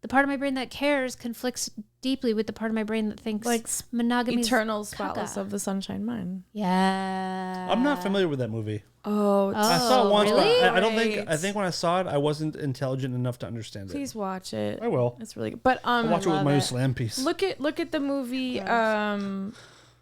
the part of my brain that cares conflicts deeply with the part of my brain that thinks Like monogamy is Eternal Spouse caca. of the Sunshine Mind. Yeah. I'm not familiar with that movie. Oh, it's I saw it once, really? but I don't think. great. I think when I saw it, I wasn't intelligent enough to understand it. Please watch it. I will. It's really good. But I'll watch it with love my new it. slam piece. look at the movie.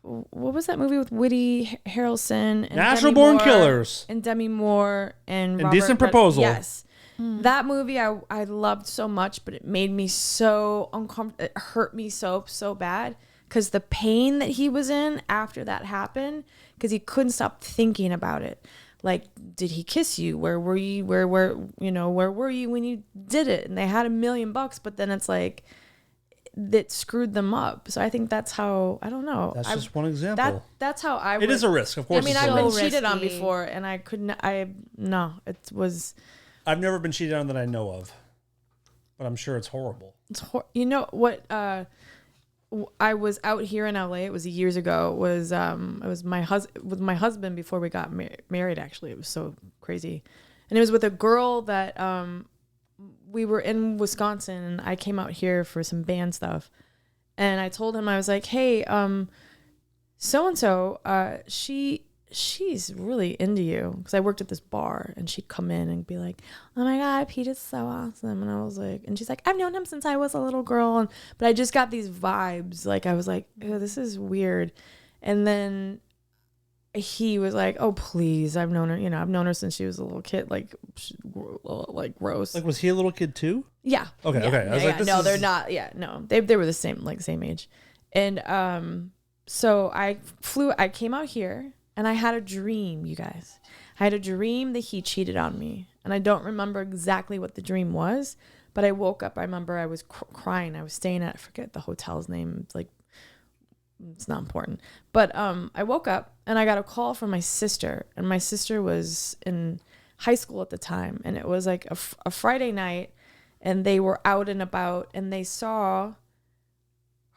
What was that movie with Woody Harrelson and Natural Demi Born Moore, Killers. and Demi Moore and Indecent Proposal. Yes. That movie I loved so much, but it made me so uncomfortable. It hurt me so bad because the pain that he was in after that happened, because he couldn't stop thinking about it. Like, did he kiss you? Where were you? Where were you when you did it? And they had $1 million, but then it's like that screwed them up. So I think that's how, I don't know. That's just one example. That's how I would. It is a risk, of course. I mean, it's a I've been risk. cheated on risky. before, and I couldn't. It was. I've never been cheated on that I know of, but I'm sure it's horrible. You know what? I was out here in LA. It was years ago. It was with my husband before we got married. Actually, it was so crazy, and it was with a girl that we were in Wisconsin, and I came out here for some band stuff, and I told him, I was like, hey, so and so, she's really into you, because I worked at this bar, and she'd come in and be like, oh my god, Pete is so awesome. And I was like, and she's like, I've known him since I was a little girl. But I just got these vibes, like I was like, oh, this is weird. And then he was like, oh please, I've known her since she was a little kid, like gross. Like, was he a little kid too? Yeah. Okay, Yeah, okay. I was yeah, like, yeah. this No, is- they're not. Yeah, no, they were the same age. And so I came out here, and I had a dream, you guys. I had a dream that he cheated on me, and I don't remember exactly what the dream was, but I woke up. I remember I was crying. I was staying at, I forget the hotel's name. It's like, it's not important. But I woke up, and I got a call from my sister, and my sister was in high school at the time, and it was like a Friday night, and they were out and about, and they saw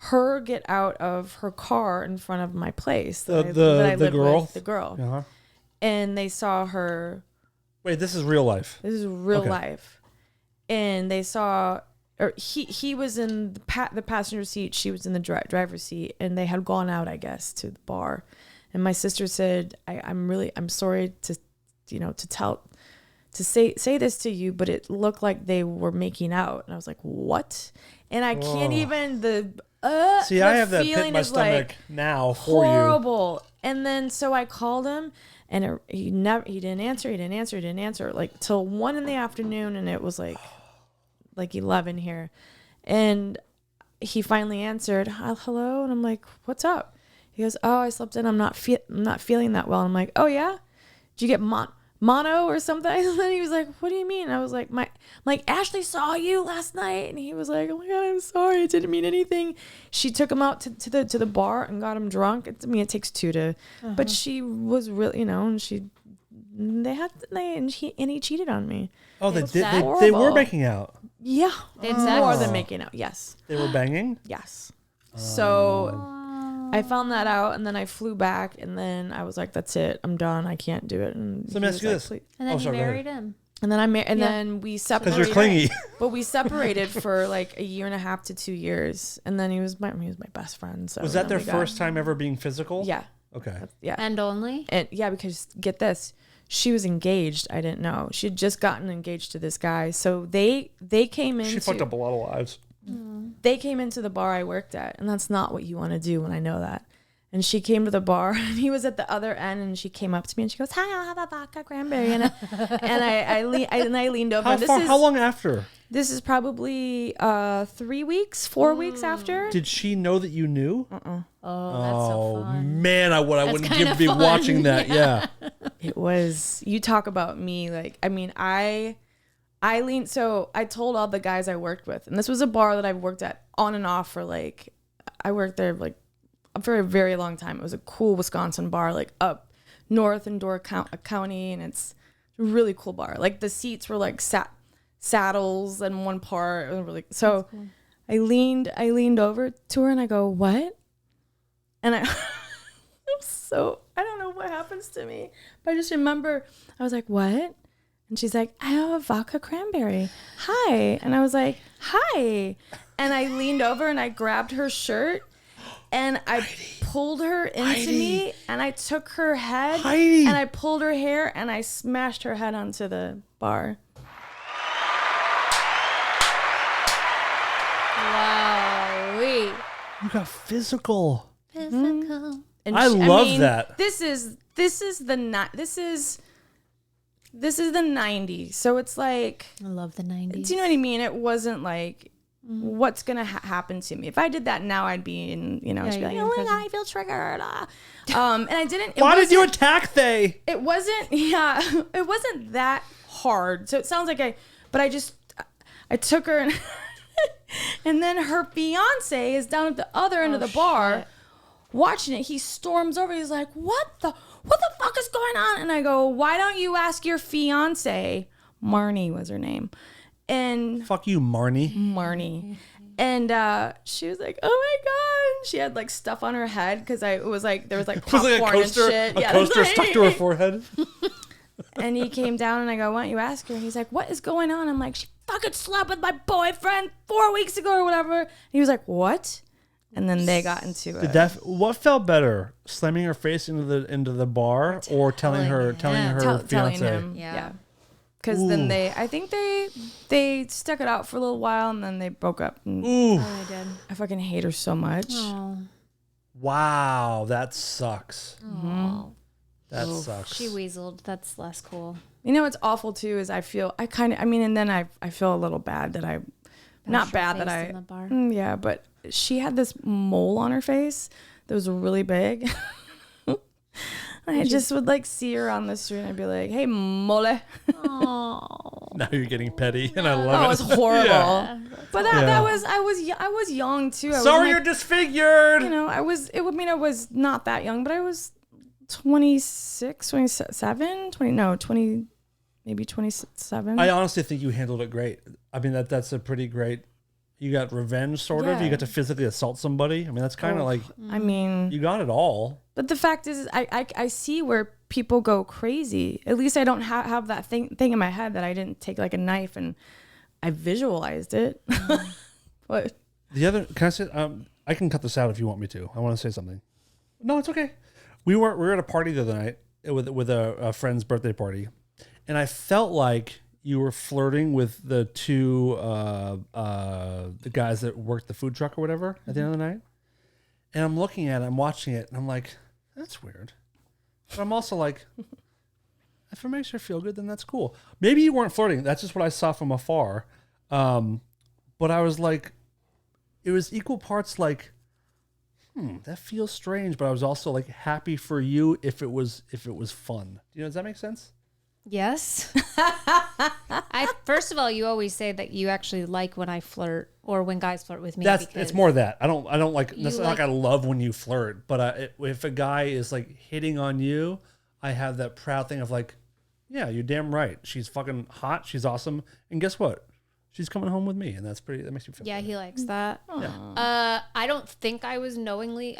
her get out of her car in front of my place. The lived girl? with, the girl. Uh-huh. And they saw her. Wait, this is real life. This is real Okay. life. And they saw, or he was in the passenger seat. She was in the driver's seat, and they had gone out, I guess, to the bar. And my sister said, I'm sorry to say this to you, but it looked like they were making out. And I was like, what? And I can't even, See, the I have that pit in feeling my is stomach like now for you. horrible. And then so I called him, and he didn't answer like till 1 PM, and it was like 11 here. And he finally answered, hello. And I'm like, what's up? He goes, oh, I slept in. I'm not feeling that well. And I'm like, oh yeah? Did you get mono or something? And then he was like, what do you mean? I was like, Ashley saw you last night. And he was like, oh my god, I'm sorry, it didn't mean anything. She took him out to the bar and got him drunk. It takes two to, but she was really, and he cheated on me. Oh, they Horrible. were making out. Yeah, They had sex? more than making out. Yes, They were banging. yes. So I found that out, and then I flew back, and then I was like, that's it, I'm done, I can't do it. And So let me ask you this. And then sorry, you go married him. And then then we separated. Because you're clingy. But we separated for like 1.5 to 2 years, and then he was my best friend. So Was that then their we got- first time ever being physical? Yeah, Okay. yeah, And only? and yeah, because get this, she was engaged. I didn't know she had just gotten engaged to this guy. So they came in. She fucked up a lot of lives. They came into the bar I worked at, and that's not what you want to do when I know that. And she came to the bar, and he was at the other end, and she came up to me, and she goes, hi, I'll have a vodka cranberry. And I leaned over. How long after? This is probably 3 weeks, 4 weeks after. Did she know that you knew? Oh, that's so fun. Man, I wouldn't kinda be fun. watching that. Yeah. It was, you talk about me, like, I mean, I So I told all the guys I worked with, and this was a bar that I've worked at on and off for like, I worked there like for a very long time. It was a cool Wisconsin bar, like up north in Door County, and it's a really cool bar. Like the seats were like saddles in one part. It was really so. Cool. I leaned over to her and I go, "What?" And I don't know what happens to me, but I just remember I was like, "What?" And she's like, "I have a vodka cranberry. Hi." And I was like, "Hi." And I leaned over and I grabbed her shirt and I pulled her into me and I took her head and I pulled her hair and I smashed her head onto the bar. Wow. You got physical. Physical. And I love that. This is the 90s. So it's like, I love the 90s. do you know what I mean? It wasn't like, what's going to happen to me? If I did that now, I'd be in, I'd be like, oh my God, I feel triggered. And I didn't. Why did you attack they? It wasn't that hard. So it sounds like I took her and, and then her fiance is down at the other end of the bar watching it. He storms over. He's like, what the fuck is going on? And I go, why don't you ask your fiance? Marnie was her name. And fuck you, Marnie. And she was like, oh my God. And she had like stuff on her head because there was like popcorn and shit. A coaster stuck to her forehead. And he came down and I go, why don't you ask her? He's like, what is going on? I'm like, she fucking slept with my boyfriend 4 weeks ago or whatever. And he was like, what? And then they got into it. What felt better, slamming her face into the bar, or telling her fiance? Telling him, yeah. Because then I think they stuck it out for a little while and then they broke up. And Ooh, I did. I fucking hate her so much. Oh. Wow, that sucks. Oh. That sucks. She weaseled. That's less cool. You know what's awful too is I feel a little bad that I, not bad that I, in the bar. Yeah, but she had this mole on her face that was really big. I just would like see her on the street and I'd be like, hey, mole. Oh. Now you're getting petty and I love it. That was horrible. Yeah. But I was young too. Sorry, you're disfigured. I was not that young, but I was 26, 27, 20, maybe 27. I honestly think you handled it great. I mean, that's a pretty great, you got revenge sort of. You got to physically assault somebody. I mean, that's kind of like, I mean, you got it all. But the fact is, I see where people go crazy. At least I don't have that thing in my head that I didn't take like a knife and I visualized it. But the other, can I say, I can cut this out if you want me to. I want to say something. No, it's okay. We were at a party the other night with a friend's birthday party, and I felt like you were flirting with the two the guys that worked the food truck or whatever at the end of the night. And I'm looking at it, I'm watching it, and I'm like, that's weird. But I'm also like, if it makes her feel good, then that's cool. Maybe you weren't flirting. That's just what I saw from afar. But I was like, it was equal parts like, that feels strange. But I was also like happy for you if it was fun. Does that make sense? Yes. First of all, you always say that you actually like when I flirt or when guys flirt with me. It's more that I don't like. It's not like I love when you flirt, but if a guy is like hitting on you, I have that proud thing of like, yeah, you're damn right. She's fucking hot. She's awesome. And guess what? She's coming home with me, and that makes me feel. Yeah, better. he likes that. Yeah. I don't think I wasn't knowingly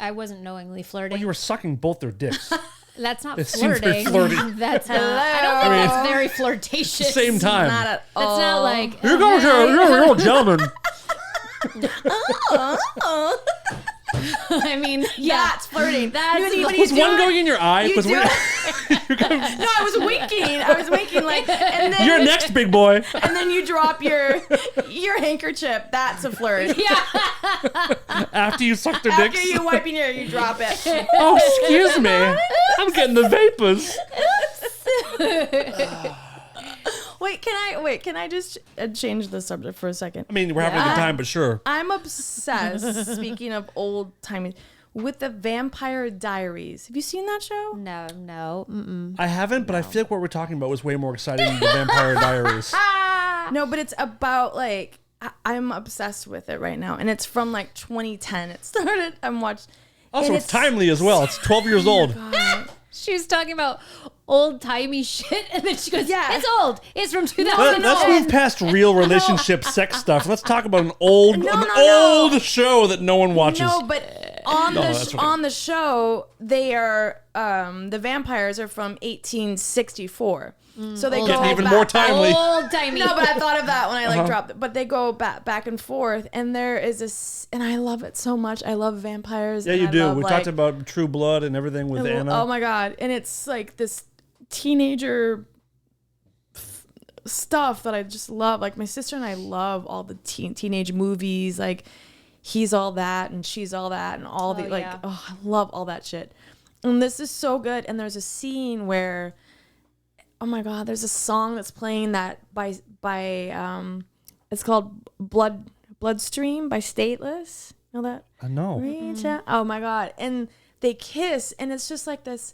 flirting. Well, you were sucking both their dicks. That's not it flirting. Very flirty. That's not. I don't think it's very flirtatious. Same time. Not at all. It's not like You're going to a gentleman. I mean, yeah, that's flirting. Was one going in your eye? No, I was winking. Like, and then you're next, big boy. And then you drop your handkerchief. That's a flirt. Yeah. After you suck their dicks. After you wipe your ear, you drop it. Oh, excuse me. I'm getting the vapors. Can I just change the subject for a second? I mean, we're having a good time, but sure. I'm obsessed, speaking of old timey, with the Vampire Diaries. Have you seen that show? No. Mm-mm. I haven't, but I feel like what we're talking about was way more exciting than the Vampire Diaries. No, but it's about like I'm obsessed with it right now, and it's from like 2010. It started. I'm watching. Also, it's timely as well. It's 12 years old. She was talking about old timey shit, and then she goes, Yeah. "It's old. It's from 2000." Let's move past real relationship sex stuff. Let's talk about an old show that no one watches. No, but on the show, they are the vampires are from 1864. So they go even more timely. Old timey. No, but I thought of that when I like dropped it. But they go back and forth, and there is this, and I love it so much. I love vampires. Yeah, and you I do. love, We talked about True Blood and everything with Anna. Oh my god! And it's like this teenager stuff that I just love. Like my sister and I love all the teenage movies. Like He's All That and She's All That and all the like. Oh, I love all that shit. And this is so good. And there's a scene where, oh my god, there's a song that's playing that by it's called Bloodstream by Stateless. Know that? I know. Reach out. Oh my god. And they kiss, and it's just like this,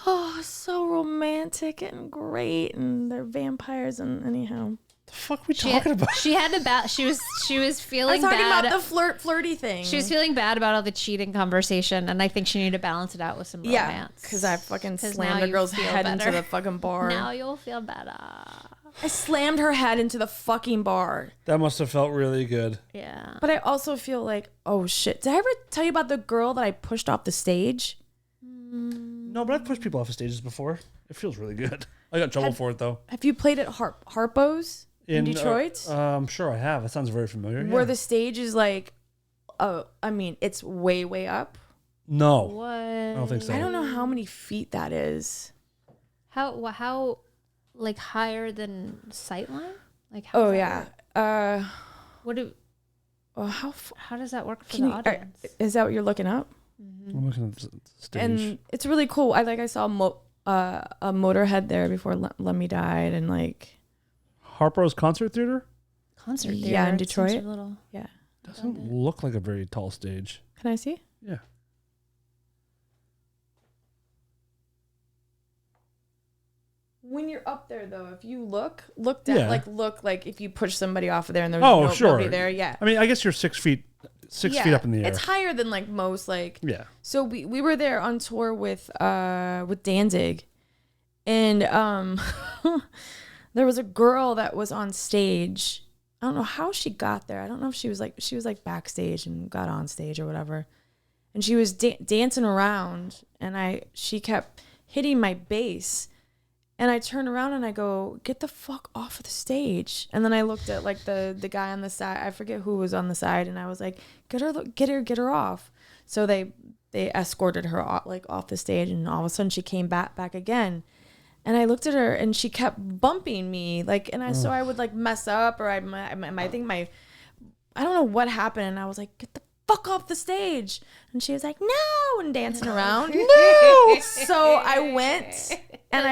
oh, so romantic and great, and they're vampires, and anyhow. The fuck are we talking about? She had she was feeling I was talking bad about the flirty thing. She was feeling bad about all the cheating conversation, and I think she needed to balance it out with some romance. because I fucking 'Cause slammed now a girl's you feel head into better. the fucking bar. Now you'll feel better. I slammed her head into the fucking bar. That must have felt really good. Yeah. But I also feel like, oh shit. Did I ever tell you about the girl that I pushed off the stage? No, but I've pushed people off of stages before. It feels really good. I got in trouble for it, though. Have you played at Harpo's in Detroit? I'm sure I have. That sounds very familiar. Where yeah. the stage is like, I mean, it's way, way up. No. What? I don't think so. I don't know how many feet that is. How like higher than sightline? Like how Oh, does yeah. that work? What do Well, how does that work for can the you, audience? is that what you're looking up? I'm looking at the stage. And it's really cool. I saw a Motorhead there before Lemmy died, and like Harpo's Concert Theater? Concert theater. Yeah, in It seems Detroit. a little- yeah. Doesn't look like a very tall stage. Can I see? Yeah. When you're up there, though, if you look down, Yeah. look like if you push somebody off of there and there's nobody there, yeah. I mean, I guess you're 6 feet up in the air. It's higher than like most like. Yeah. So we were there on tour with Danzig, and there was a girl that was on stage. I don't know how she got there. I don't know if she was like backstage and got on stage or whatever, and she was dancing around, and she kept hitting my bass. And I turn around and I go, get the fuck off of the stage. And then I looked at like the guy on the side. I forget who was on the side. And I was like, get her off. So they escorted her off the stage. And all of a sudden she came back again. And I looked at her and she kept bumping me. So I would like mess up, or I think I don't know what happened. And I was like, get the fuck off the stage. And she was like, no, and dancing around. No. So I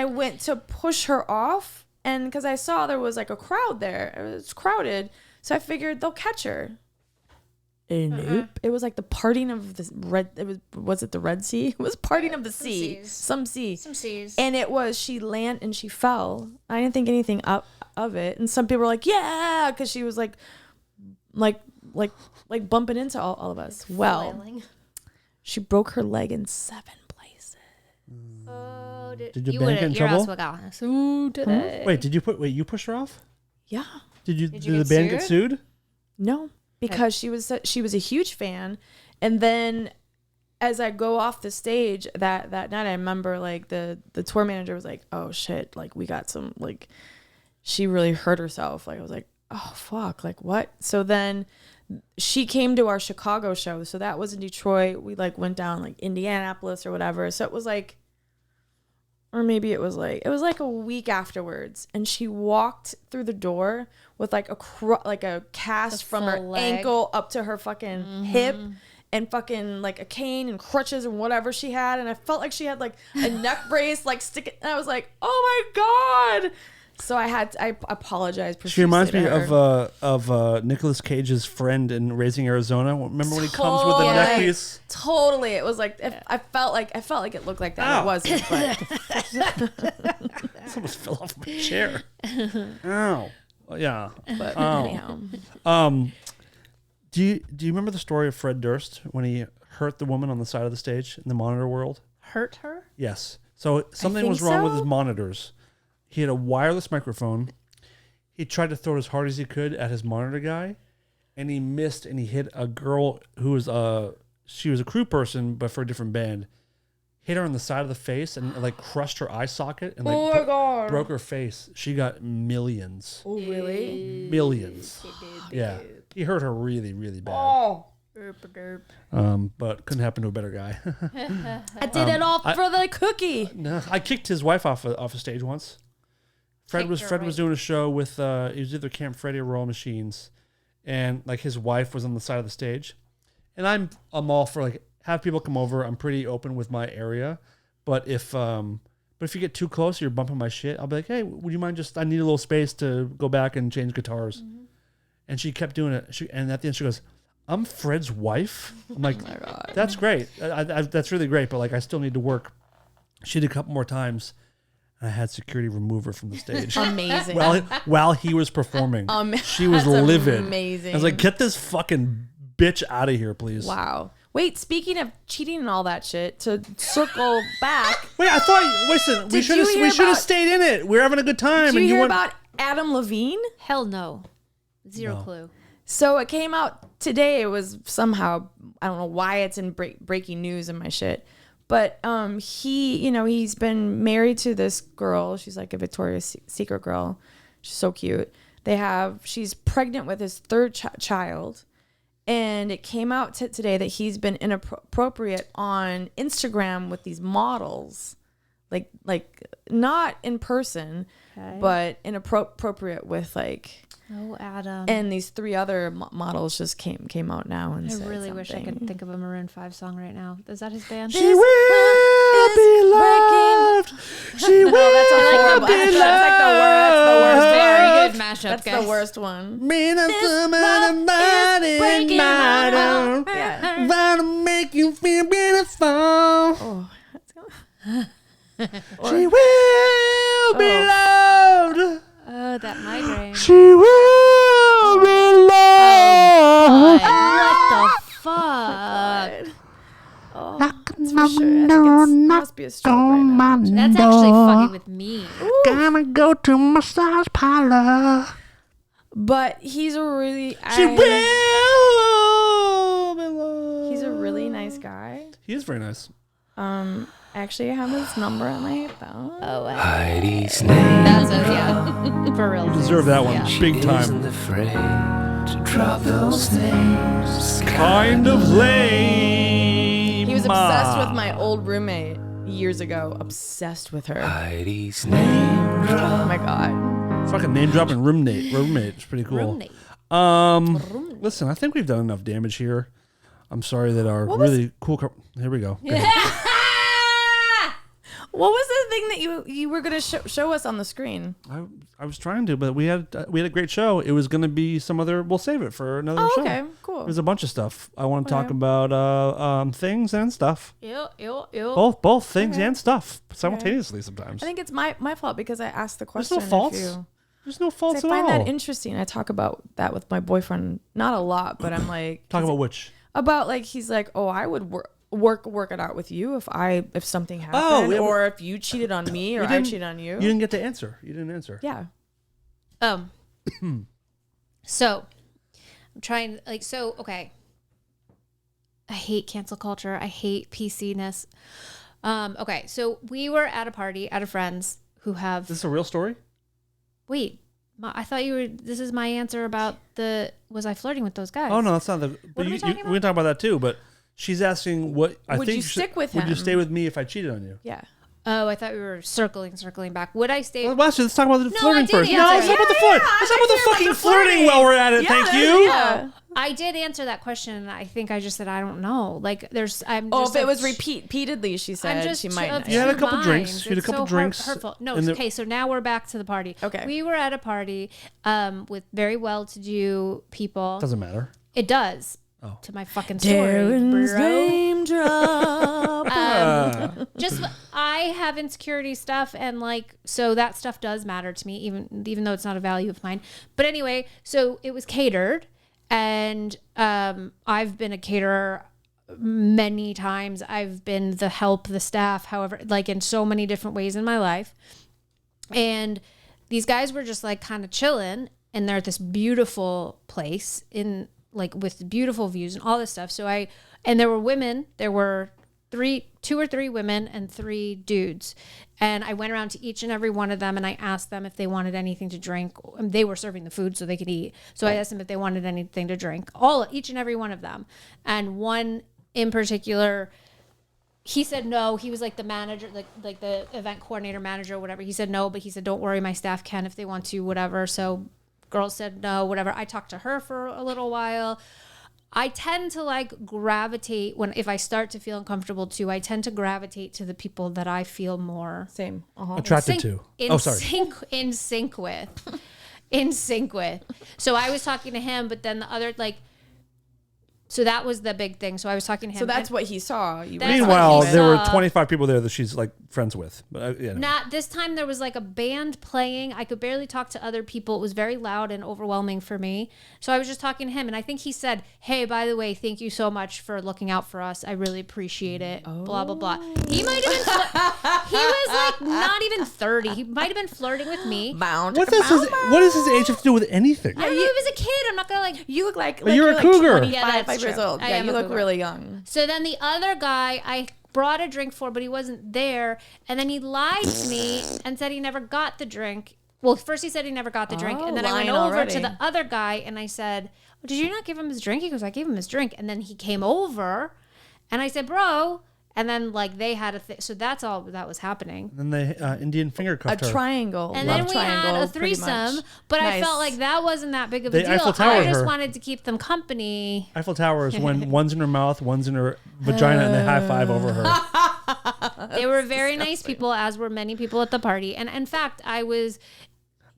went to push her off, and because I saw there was like a crowd there, it was crowded, so I figured they'll catch her. Nope. It was like the parting of the was it the Red Sea? It was parting of the sea. Some seas. And it was, she landed and she fell. I didn't think anything of it. And some people were like, yeah, because she was like bumping into all of us. Well, she broke her leg in 7 places. Oh, Did you bank in trouble? Wait, you pushed her off? Yeah. Did the band get sued? No, because she was a huge fan, and then as I go off the stage that night, I remember like the tour manager was like, "Oh shit, like we got some like she really hurt herself." Like I was like, "Oh fuck, like what?" So then she came to our Chicago show, so that was in Detroit. We like went down like Indianapolis or whatever. So it was like, or maybe it was like a week afterwards, and she walked through the door with like a cast from her ankle up to her fucking hip, and fucking like a cane and crutches and whatever she had, and I felt like she had like a neck brace like sticking, and I was like, oh my god. So I apologized profusely. She reminds me to her. of Nicolas Cage's friend in Raising Arizona. Remember when he comes with the neck piece? Totally. It was like I felt like it looked like that. Ow. It wasn't, but Someone fell off my chair. Ow. Yeah. But anyhow, Do you remember the story of Fred Durst when he hurt the woman on the side of the stage in the monitor world? hurt her? Yes. So something think was wrong with so. his monitors. He had a wireless microphone. He tried to throw it as hard as he could at his monitor guy, and he missed, and he hit a girl who was she was a crew person, but for a different band. Hit her on the side of the face and like crushed her eye socket and like broke her face. She got millions. Oh, really? Millions. Yeah. He hurt her really, really bad. Oh. But couldn't happen to a better guy. I did it all for the cookie. No, I kicked his wife off a stage once. Fred was doing a show with it was either Camp Freddy or Royal Machines, and like his wife was on the side of the stage, and I'm all for like have people come over. I'm pretty open with my area, but if you get too close, you're bumping my shit. I'll be like, hey, would you mind I need a little space to go back and change guitars, and she kept doing it. And at the end she goes, I'm Fred's wife. I'm like, oh my God. That's great. That's really great, but like I still need to work. She did a couple more times. I had security remove her from the stage. Amazing. While he was performing. She was livid. Amazing. I was like, get this fucking bitch out of here, please. Wow. Wait, speaking of cheating and all that shit, to circle back. Wait, I thought, listen, we should have stayed in it. We were having a good time. Did you hear about Adam Levine? Hell no. Zero clue. So it came out today. It was somehow, I don't know why it's in breaking news and my shit. But he's been married to this girl. She's like a Victoria's Secret girl. She's so cute. She's pregnant with his third child. And it came out today that he's been inappropriate on Instagram with these models. Like not in person, but inappropriate with like... Oh, Adam. And these 3 other models just came out now. And I really wish I could think of a Maroon 5 song right now. Is that his band? She will be loved. She will be loved. That's like the worst. Very good mashup, That's guys. the worst one. Yeah. Wanna make you feel beautiful. Oh, she will be loved. Oh, that migraine. She will be loved. What the fuck? Oh, that's for sure. I think it must be a stroke right now. That's actually fucking with me. Gonna go to massage parlor. But he's a really... She will be loved. He's a really nice guy. He is very nice. Actually, I have his number on my phone. Oh, wow. Heidi's name. That's yeah. For real. You deserve that one. Yeah. Big time. Isn't afraid to drop those names. Kind of lame. He was obsessed with my old roommate years ago. Obsessed with her. Heidi's name. Oh my God. Fucking name dropping roommate. It's pretty cool. Roommate. Listen, I think we've done enough damage here. I'm sorry that our really cool... Here we go. What was the thing that you were going to show us on the screen? I was trying to, but we had a great show. It was going to be some other... We'll save it for another show. Okay, cool. There's a bunch of stuff. I want to talk about things and stuff. Ew. Both things and stuff simultaneously sometimes. I think it's my fault because I asked the question. There's no faults. There's no faults I at all. find that interesting. I talk about that with my boyfriend. Not a lot, but I'm like... Talk about which? About like, he's like, oh, I would work it out with you if something happened, or if you cheated on me or I cheated on you. You didn't get to answer. You didn't answer. Yeah. So I'm trying okay. I hate cancel culture. I hate PC-ness. Okay, so we were at a party at a friend's who have... This is a real story? Wait, I thought this is my answer about was I flirting with those guys? Oh, no, that's not the... What are we talking about? We can talk about that too, but she's asking what... Would you stick with him? Would you stay with me if I cheated on you? Yeah. Oh, I thought we were circling back. Would I stay? Well, let's talk about the flirting first. answer. No, let's talk about the flirt. Let's talk about the fucking flirting while we're at it. Thank you. Yeah. I did answer that question, and I think I just said I don't know. Like, there's. If it was repeatedly, she said she might not. You had a couple drinks. You had a couple drinks. Hurtful. No, okay. So now we're back to the party. Okay. We were at a party, with very well-to-do people. Doesn't matter. It does. Oh. To my fucking story, Darren's bro. name drop. just I have insecurity stuff, and like so that stuff does matter to me, even though it's not a value of mine. But anyway, so it was catered, and I've been a caterer many times. I've been the help, the staff, however, like in so many different ways in my life. And these guys were just like kind of chilling, and they're at this beautiful place in like with beautiful views and all this stuff. And there were women, there were 2 or 3 women and 3 dudes. And I went around to each and every one of them and I asked them if they wanted anything to drink. They were serving the food so they could eat. So I asked them if they wanted anything to drink. Each and every one of them. And one in particular, he said no. He was like the manager, like the event coordinator manager or whatever. He said no, but he said, don't worry, my staff can if they want to, whatever. So girls said no, whatever. I talked to her for a little while. I tend to like gravitate if I start to feel uncomfortable too, I tend to gravitate to the people that I feel more same attracted to. In sync with. So I was talking to him, but then the other so that was the big thing. So I was talking to him. So that's what he saw. Meanwhile, there were 25 people there that she's like friends with. But, Not this time. There was like a band playing. I could barely talk to other people. It was very loud and overwhelming for me. So I was just talking to him, and I think he said, "Hey, by the way, thank you so much for looking out for us. I really appreciate it." Oh. Blah blah blah. He might have been. He was like not even 30. He might have been flirting with me. What does his age have to do with anything? I don't know. He was a kid. I'm not gonna like. You look like you're a cougar. 25 years old. Yeah, you look really young. So then the other guy, I brought a drink for, but he wasn't there. And then he lied to me and said he never got the drink. Well, first he said he never got the drink. And then I went over to the other guy and I said, well, did you not give him his drink? He goes, I gave him his drink. And then he came over and I said, bro. And then like they had a thing. So that's all that was happening. And then they Indian finger cuffed her. A triangle. And then we had a threesome. But nice. I felt like that wasn't that big of a deal. I just wanted to keep them company. Eiffel Tower is when one's in her mouth, one's in her vagina, and they high five over her. They were very nice people, as were many people at the party. And in fact, I was...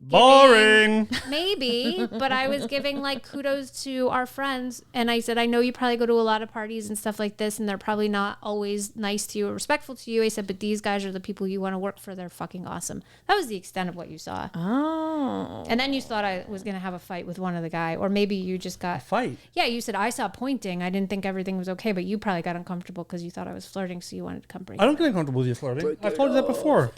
Boring. Maybe, but I was giving like kudos to our friends, and I said, I know you probably go to a lot of parties and stuff like this, and they're probably not always nice to you or respectful to you. I said, but these guys are the people you want to work for. They're fucking awesome. That was the extent of what you saw. Oh. And then you thought I was gonna have a fight with one of the guy, or maybe you just got a fight. Yeah, you said I saw pointing. I didn't think everything was okay, but you probably got uncomfortable because you thought I was flirting, so you wanted to come bring. I don't get uncomfortable with you flirting. I've told you that before.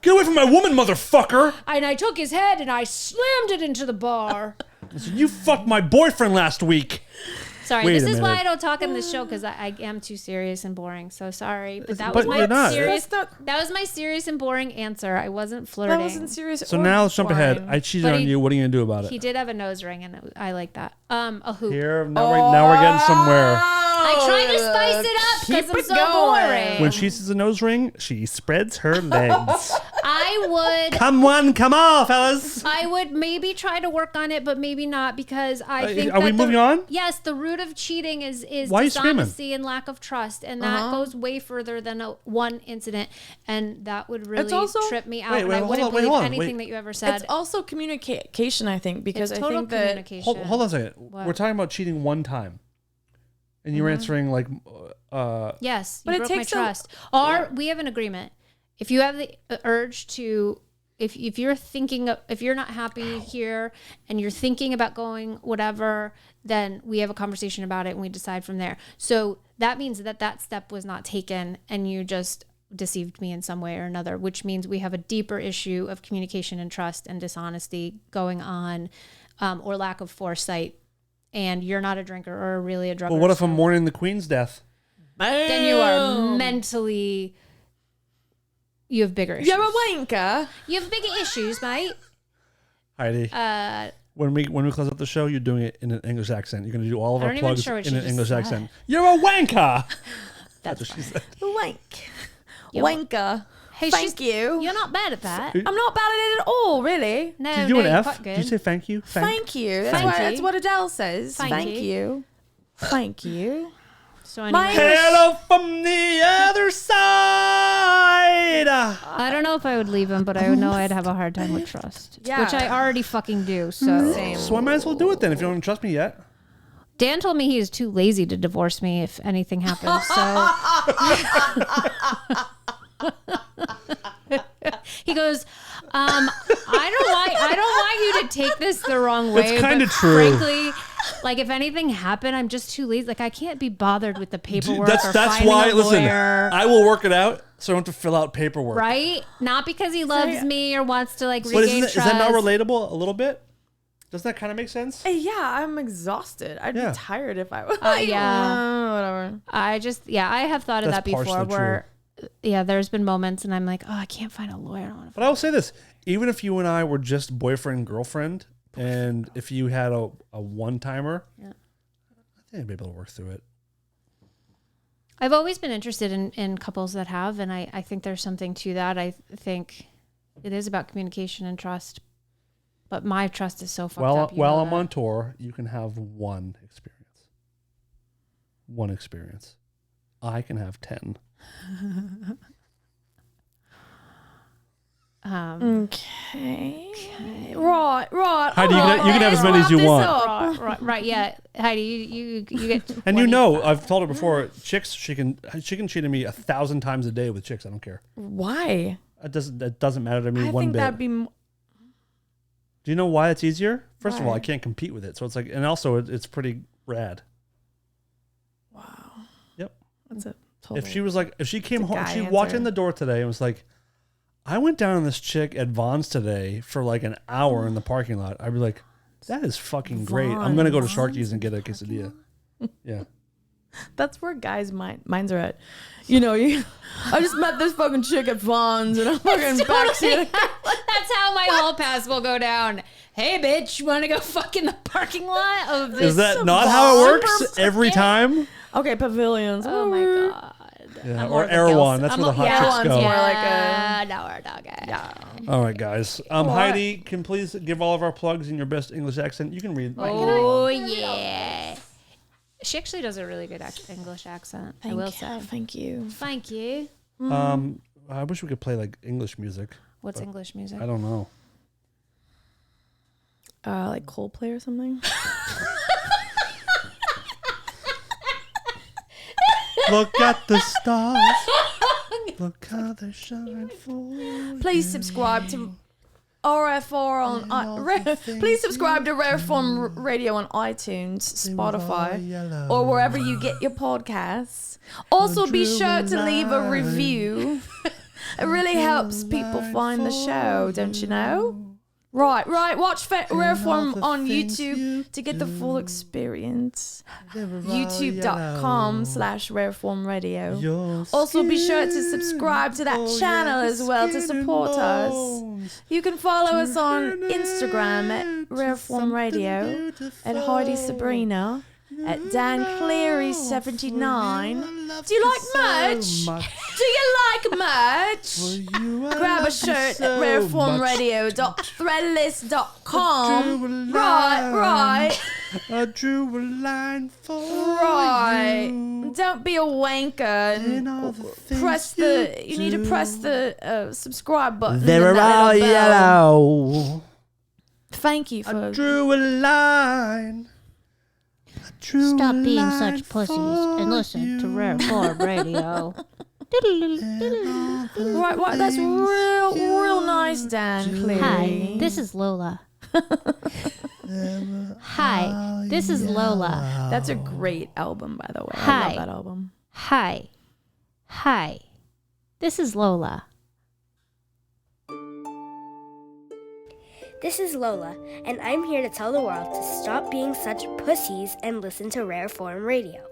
Get away from my woman, motherfucker! And I took his head and I slammed it into the bar. I said, you fucked my boyfriend last week. Sorry, this is why I don't talk on this show, because I am too serious and boring. So sorry, but that was my serious. That was my serious and boring answer. I wasn't flirting. That wasn't serious. So now let's jump ahead. I cheated on you. What are you gonna do about it? He did have a nose ring, and I like that. A hoop. Here, now we're getting somewhere. I tried to spice it up because I'm so boring. When she sees a nose ring, she spreads her legs. I would. Come on, fellas. I would maybe try to work on it, but maybe not, because I think. Are we moving on? Yes, the root of cheating is Why dishonesty and lack of trust, and that goes way further than one incident, and that would really trip me out. And I wouldn't believe anything that you ever said. It's also communication, I think, because I think that. Hold on a second. What? We're talking about cheating one time. And you were answering like, yes, but it takes my trust. We have an agreement. If you have the urge to, if you're thinking, if you're not happy here and you're thinking about going whatever, then we have a conversation about it and we decide from there. So that means that step was not taken and you just deceived me in some way or another, which means we have a deeper issue of communication and trust and dishonesty going on, or lack of foresight. And you're not a drinker or really a drugger. Well, what if I'm mourning the Queen's death? Then you are mentally... You have bigger issues. You're a wanker. You have bigger issues, mate. Heidi. When we close up the show, you're doing it in an English accent. You're going to do all of our plugs in an English accent. You're a wanker. That's what she said. Wank. Wanker. Hey, thank you. You're not bad at that. I'm not bad at it at all, really. No, Did you do an F? Did you say thank you? Thank you. That's what Adele says. Thank you. Thank you. So anyway, hello from the other side. I don't know if I would leave him, but I know I'd have a hard time with trust. Yeah. Which I already fucking do. So. Same. So I might as well do it then if you don't trust me yet. Dan told me he is too lazy to divorce me if anything happens. So goes, I don't want you to take this the wrong way. It's kinda but true. Frankly, like if anything happened, I'm just too lazy. Like I can't be bothered with the paperwork. That's finding why. a Listen, lawyer, I will work it out, so I don't have to fill out paperwork. right? Not because he loves me or wants to like But regain is trust. that not relatable a little bit? Doesn't that kind of make sense? Yeah, I'm exhausted. I'd be tired if I was. Whatever. I have thought of That's that before. partially Where, there's been moments, and I'm like, oh, I can't find a lawyer. But I will say this: even if you and I were just boyfriend and girlfriend, and if you had a one timer, I think I'd be able to work through it. I've always been interested in couples that have, and I think there's something to that. I think it is about communication and trust. But my trust is so fucked up. While I'm on tour, you can have one experience. One experience. I can have 10. Okay. Right. Heidi, you can have as many as you want. Right, yeah. Heidi, you get. And you know, I've told her before, chicks, she can cheat on me 1,000 times a day with chicks. I don't care. Why? It doesn't matter to me I one think bit. that'd be. Do you know why it's easier? First of all, Why? I can't compete with it. So it's like, and also it's pretty rad. Wow. Yep. That's a total. If she was like, if she came home, guy she walked answer. in the door today and was like, I went down on this chick at Vaughn's today for like an hour in the parking lot. I'd be like, that is fucking great. I'm going to go to Sharky's and get a quesadilla. Yeah. That's where guys' minds are at. You know, I just met this fucking chick at Vaughn's and I'm fucking backseat. That's how my hall pass will go down. Hey, bitch, you want to go fuck in the parking lot of this? Is that not how it works every time? Okay, pavilions. Oh my god. Yeah. I'm Or more of a Erewhon. girl- That's I'm where the a- hot chicks Erewhon's go. more like no, we're not gay. Yeah. All right, guys. Heidi, can please give all of our plugs in your best English accent. You can read. Oh yeah. She actually does a really good English accent. I will say. Thank you. Thank you. I wish we could play like English music. What's English music? I don't know. Like Coldplay or something. Look at the stars. Look how they shine for you. Please subscribe to RFR on. Please subscribe to Rare Form Radio on iTunes, Spotify, or wherever you get your podcasts. Also, be sure to leave a review. It really helps people find the show, don't you know? Right. Watch Rare Form on YouTube to get the full experience. YouTube.com/Rareform Radio. Also, be sure to subscribe to that channel as well to support us. You can follow us on Instagram at Rareform Radio, at Heidi Sabrina, at Dan Cleary 79. Do you like merch? Do you like merch? Grab a shirt at rareformradio.threadless.com. Right. I drew a line for Right. you. Don't be a wanker and press the. You need to press the subscribe button. They're and that all little bell. yellow. Thank you I for. drew a line. Stop being such pussies and listen to Rare Form Radio. Right. That's real nice, Dan Cleary. Hi, this is Lola. Hi, this is Lola. That's a great album, by the way. I Hi. love that album. Hi, this is Lola. This is Lola, and I'm here to tell the world to stop being such pussies and listen to Rare Form Radio.